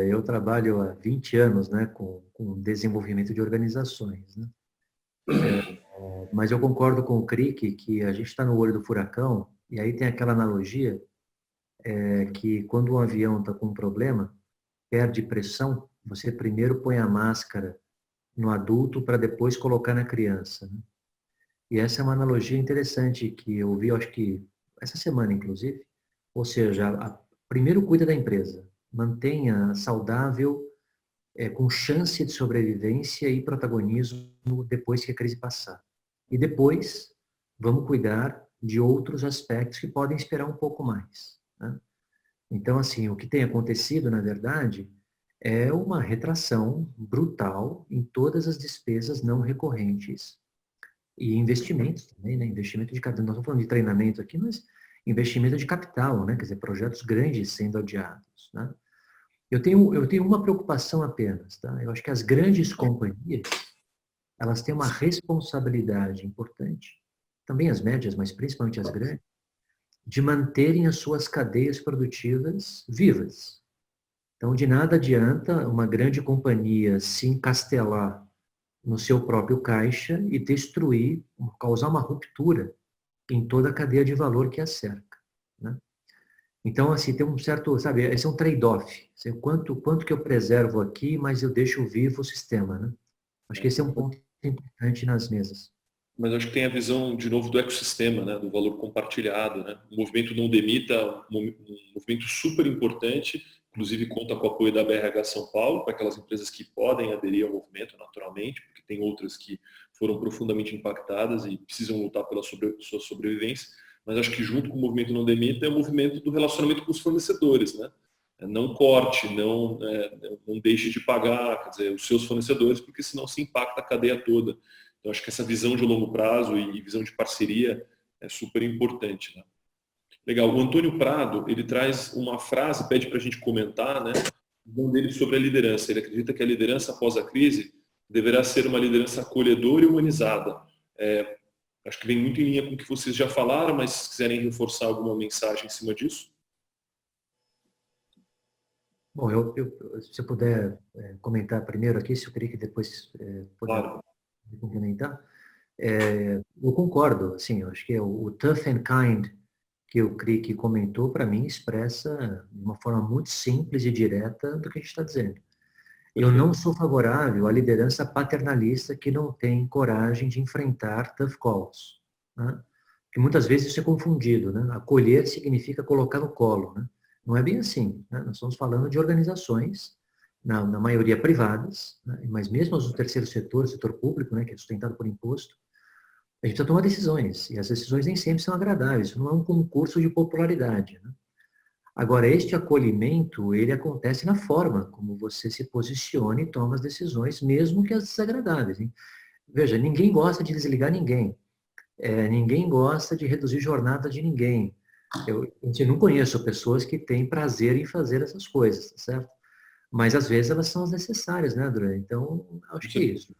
Eu trabalho há 20 anos, né, com desenvolvimento de organizações, né? Mas eu concordo com o Crick que a gente está no olho do furacão, e aí tem aquela analogia que quando um avião está com um problema, perde pressão, você primeiro põe a máscara no adulto para depois colocar na criança, né? E essa é uma analogia interessante que eu vi, acho que essa semana, inclusive. Ou seja, primeiro cuida da empresa, mantenha saudável, com chance de sobrevivência e protagonismo depois que a crise passar. E depois, vamos cuidar de outros aspectos que podem esperar um pouco mais, né? Então, assim, o que tem acontecido, na verdade, é uma retração brutal em todas as despesas não recorrentes e investimentos também, né? Investimento de capital. Nós estamos falando de treinamento aqui, mas investimento de capital, né? Quer dizer, projetos grandes sendo adiados, né? Eu tenho uma preocupação apenas, tá? Eu acho que as grandes companhias, elas têm uma responsabilidade importante, também as médias, mas principalmente as grandes, de manterem as suas cadeias produtivas vivas. Então, de nada adianta uma grande companhia se encastelar no seu próprio caixa e destruir, causar uma ruptura em toda a cadeia de valor que a cerca, né? Então, assim, tem um certo, sabe, esse é um trade-off. Quanto que eu preservo aqui, mas eu deixo vivo o sistema, né? Acho que esse é um ponto importante nas mesas. Mas acho que tem a visão, de novo, do ecossistema, né? Do valor compartilhado, né? O movimento Não Demita, um movimento super importante, inclusive conta com o apoio da BRH São Paulo, para aquelas empresas que podem aderir ao movimento naturalmente, porque tem outras que foram profundamente impactadas e precisam lutar pela sua sobrevivência. Mas acho que junto com o movimento Não Demita é o movimento do relacionamento com os fornecedores, né? Não corte, não deixe de pagar, quer dizer, os seus fornecedores, porque senão se impacta a cadeia toda. Então, acho que essa visão de longo prazo e visão de parceria é super importante, né? Legal. O Antônio Prado, ele traz uma frase, pede para a gente comentar, né, a visão dele sobre a liderança. Ele acredita que a liderança após a crise deverá ser uma liderança acolhedora e humanizada. Acho que vem muito em linha com o que vocês já falaram, mas se quiserem reforçar alguma mensagem em cima disso. Bom, se eu puder comentar primeiro aqui, se eu queria que depois puder Claro. complementar. Eu concordo, assim, eu acho que o tough and kind que o Crick comentou, para mim, expressa de uma forma muito simples e direta do que a gente está dizendo. Eu não sou favorável à liderança paternalista que não tem coragem de enfrentar tough calls, né? Porque muitas vezes isso é confundido, né? Acolher significa colocar no colo, né? Não é bem assim, né? Nós estamos falando de organizações, na maioria privadas, né? Mas mesmo as do terceiro setor, setor público, né, que é sustentado por imposto, a gente precisa tomar decisões, e as decisões nem sempre são agradáveis, isso não é um concurso de popularidade, né? Agora, este acolhimento, ele acontece na forma como você se posiciona e toma as decisões, mesmo que as desagradáveis, hein? Veja, ninguém gosta de desligar ninguém, ninguém gosta de reduzir jornada de ninguém. Eu não conheço pessoas que têm prazer em fazer essas coisas, tá certo? Mas às vezes elas são as necessárias, né, André? Então, acho que é isso.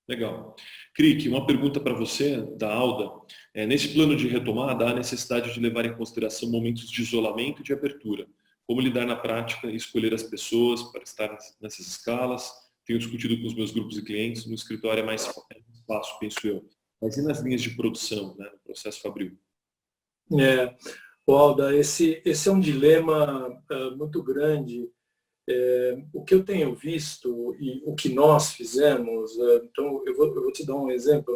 Legal. Crick, uma pergunta para você, da Alda. Nesse plano de retomada, há necessidade de levar em consideração momentos de isolamento e de abertura. Como lidar na prática e escolher as pessoas para estar nessas escalas? Tenho discutido com os meus grupos e clientes, no escritório é mais fácil, penso eu. Mas e nas linhas de produção, né, no processo fabril? Alda, esse é um dilema muito grande. O que eu tenho visto e o que nós fizemos, então eu vou te dar um exemplo.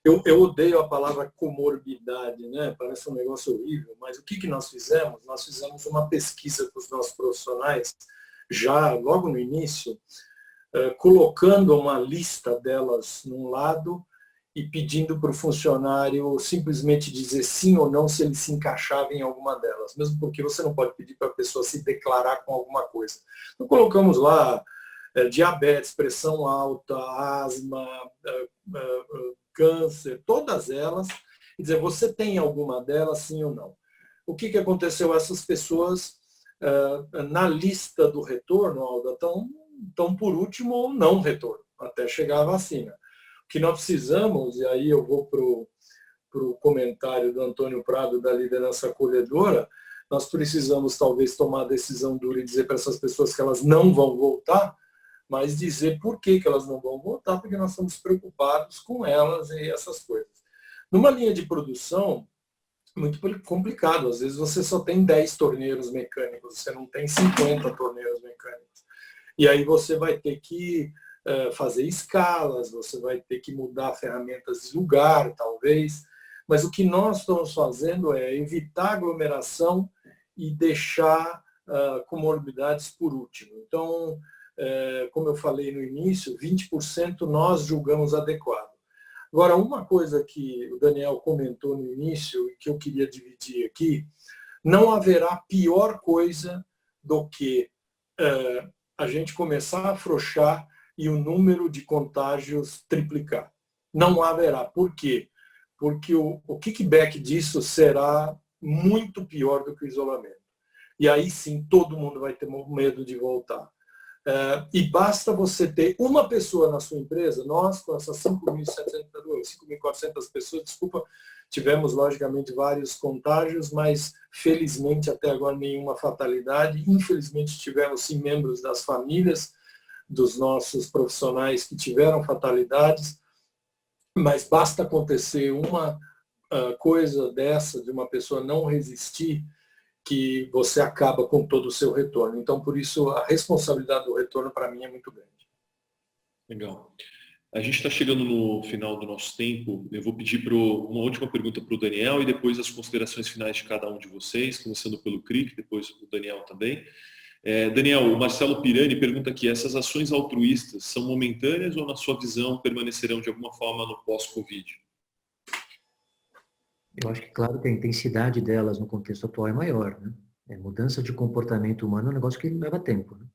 Eu odeio a palavra comorbidade, né? Parece um negócio horrível, mas o que nós fizemos? Nós fizemos uma pesquisa com os nossos profissionais, já logo no início, colocando uma lista delas num lado e pedindo para o funcionário simplesmente dizer sim ou não se ele se encaixava em alguma delas, mesmo porque você não pode pedir para a pessoa se declarar com alguma coisa. Então colocamos lá diabetes, pressão alta, asma, câncer, todas elas, e dizer, você tem alguma delas, sim ou não? O que aconteceu? Essas pessoas, na lista do retorno, Alda, estão por último ou não retorno, até chegar a vacina. O que nós precisamos, e aí eu vou para o comentário do Antônio Prado, da liderança acolhedora, nós precisamos talvez tomar a decisão dura e dizer para essas pessoas que elas não vão voltar, mas dizer por que elas não vão voltar, porque nós estamos preocupados com elas e essas coisas. Numa linha de produção, muito complicado. Às vezes você só tem 10 torneiros mecânicos, você não tem 50 torneiros mecânicos. E aí você vai ter que fazer escalas, você vai ter que mudar ferramentas de lugar, talvez. Mas o que nós estamos fazendo é evitar aglomeração e deixar comorbidades por último. Então, como eu falei no início, 20% nós julgamos adequado. Agora, uma coisa que o Daniel comentou no início e que eu queria dividir aqui, não haverá pior coisa do que a gente começar a afrouxar e o número de contágios triplicar. Não haverá. Por quê? Porque o kickback disso será muito pior do que o isolamento. E aí sim, todo mundo vai ter medo de voltar. E basta você ter uma pessoa na sua empresa, nós com essas 5.400 pessoas, desculpa, tivemos logicamente vários contágios, mas felizmente até agora nenhuma fatalidade. Infelizmente tivemos sim membros das famílias dos nossos profissionais que tiveram fatalidades, mas basta acontecer uma coisa dessa, de uma pessoa não resistir, que você acaba com todo o seu retorno. Então, por isso, a responsabilidade do retorno, para mim, é muito grande. Legal. A gente está chegando no final do nosso tempo. Eu vou pedir uma última pergunta para o Daniel e depois as considerações finais de cada um de vocês, começando pelo Crick, depois o Daniel também. Daniel, o Marcelo Pirani pergunta aqui, essas ações altruístas são momentâneas ou, na sua visão, permanecerão de alguma forma no pós-Covid? Eu acho que, claro, que a intensidade delas no contexto atual é maior, né? Mudança de comportamento humano é um negócio que leva tempo, né?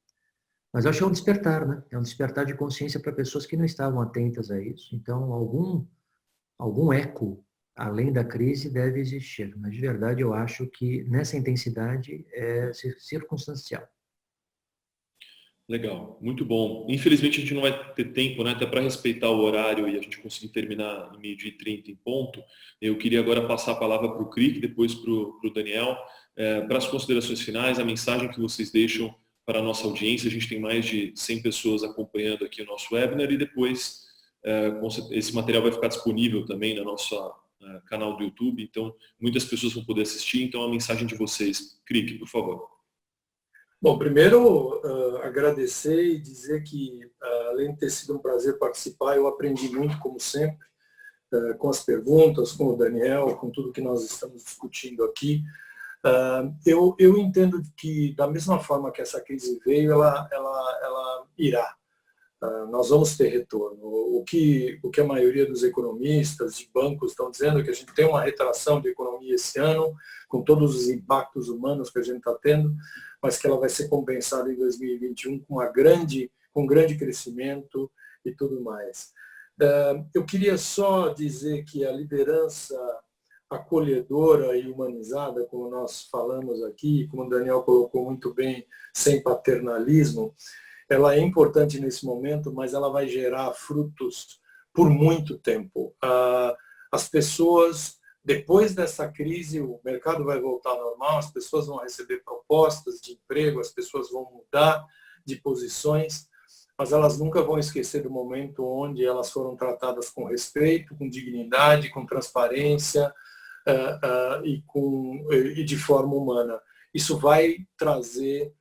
Mas eu acho que é um despertar, né? É um despertar de consciência para pessoas que não estavam atentas a isso. Então, algum eco, além da crise, deve existir. Mas, de verdade, eu acho que nessa intensidade é circunstancial. Legal, muito bom. Infelizmente a gente não vai ter tempo, né, até para respeitar o horário e a gente conseguir terminar no 12h30 em ponto. Eu queria agora passar a palavra para o Crick, depois para o Daniel, para as considerações finais, a mensagem que vocês deixam para a nossa audiência. A gente tem mais de 100 pessoas acompanhando aqui o nosso webinar e depois esse material vai ficar disponível também no nosso canal do YouTube, então muitas pessoas vão poder assistir. Então a mensagem de vocês, Crick, por favor. Bom, primeiro agradecer e dizer que, além de ter sido um prazer participar, eu aprendi muito, como sempre, com as perguntas, com o Daniel, com tudo que nós estamos discutindo aqui. Eu entendo que, da mesma forma que essa crise veio, ela irá. Nós vamos ter retorno. O que a maioria dos economistas de bancos estão dizendo é que a gente tem uma retração de economia esse ano, com todos os impactos humanos que a gente está tendo, mas que ela vai ser compensada em 2021 com grande crescimento e tudo mais. Eu queria só dizer que a liderança acolhedora e humanizada, como nós falamos aqui, como o Daniel colocou muito bem, sem paternalismo, ela é importante nesse momento, mas ela vai gerar frutos por muito tempo. As pessoas, depois dessa crise, o mercado vai voltar ao normal, as pessoas vão receber propostas de emprego, as pessoas vão mudar de posições, mas elas nunca vão esquecer do momento onde elas foram tratadas com respeito, com dignidade, com transparência e de forma humana. Isso vai trazer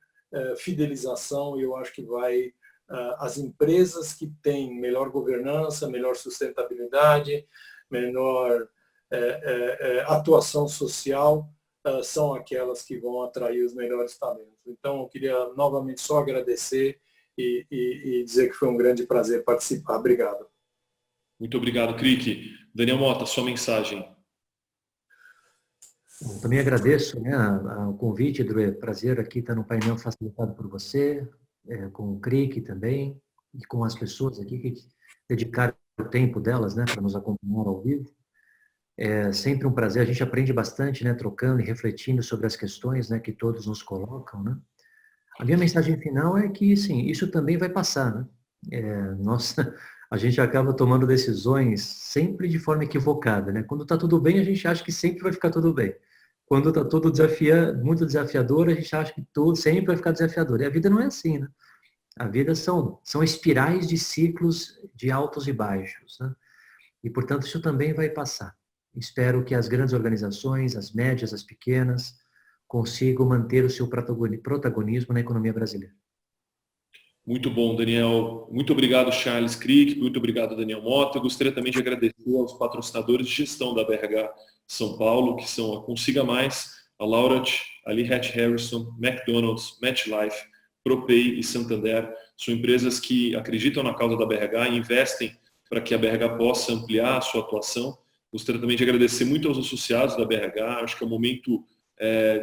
fidelização e eu acho que as empresas que têm melhor governança, melhor sustentabilidade, menor atuação social, são aquelas que vão atrair os melhores talentos. Então, eu queria novamente só agradecer e dizer que foi um grande prazer participar. Obrigado. Muito obrigado, Crick. Daniel Mota, sua mensagem. Bom, também agradeço, né, o convite, Drew. É prazer aqui estar no painel facilitado por você, com o Crick também, e com as pessoas aqui que dedicaram o tempo delas, né, para nos acompanhar ao vivo. É sempre um prazer, a gente aprende bastante, né, trocando e refletindo sobre as questões, né, que todos nos colocam, né. A minha mensagem final é que, sim, isso também vai passar, né. A gente acaba tomando decisões sempre de forma equivocada, né. Quando está tudo bem, a gente acha que sempre vai ficar tudo bem. Quando está tudo muito desafiador, a gente acha que tudo sempre vai ficar desafiador. E a vida não é assim, né? A vida são espirais de ciclos de altos e baixos, né? E, portanto, isso também vai passar. Espero que as grandes organizações, as médias, as pequenas, consigam manter o seu protagonismo na economia brasileira. Muito bom, Daniel. Muito obrigado, Charles Crick. Muito obrigado, Daniel Mota. Eu gostaria também de agradecer aos patrocinadores de gestão da BRH São Paulo, que são a Consiga Mais, a Laureate, a Lee Hatch Harrison, McDonald's, MetLife, ProPay e Santander. São empresas que acreditam na causa da BRH e investem para que a BRH possa ampliar a sua atuação. Gostaria também de agradecer muito aos associados da BRH. Acho que é um momento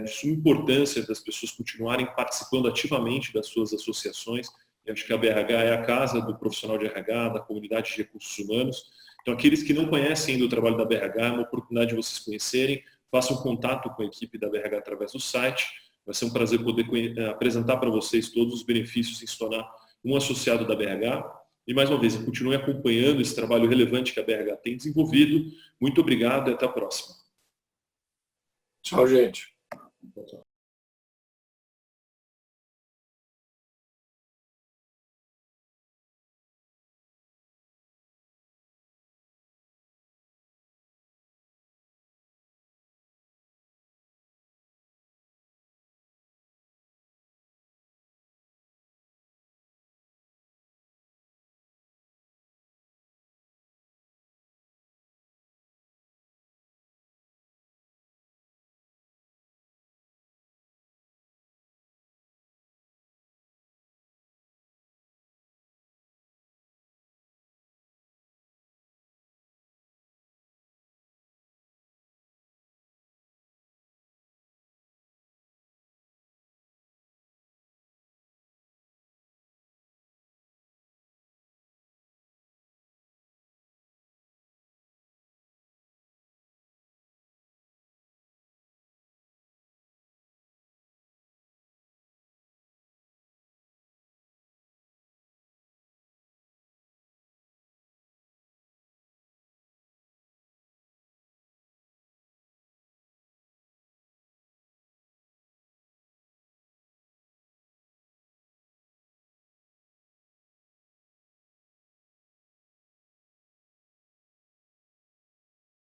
de suma importância das pessoas continuarem participando ativamente das suas associações. Eu acho que a BRH é a casa do profissional de RH, da comunidade de recursos humanos. Então, aqueles que não conhecem ainda o trabalho da BRH, é uma oportunidade de vocês conhecerem, façam contato com a equipe da BRH através do site. Vai ser um prazer poder apresentar para vocês todos os benefícios em se tornar um associado da BRH. E, mais uma vez, continue acompanhando esse trabalho relevante que a BRH tem desenvolvido. Muito obrigado e até a próxima. Tchau, gente. Tchau.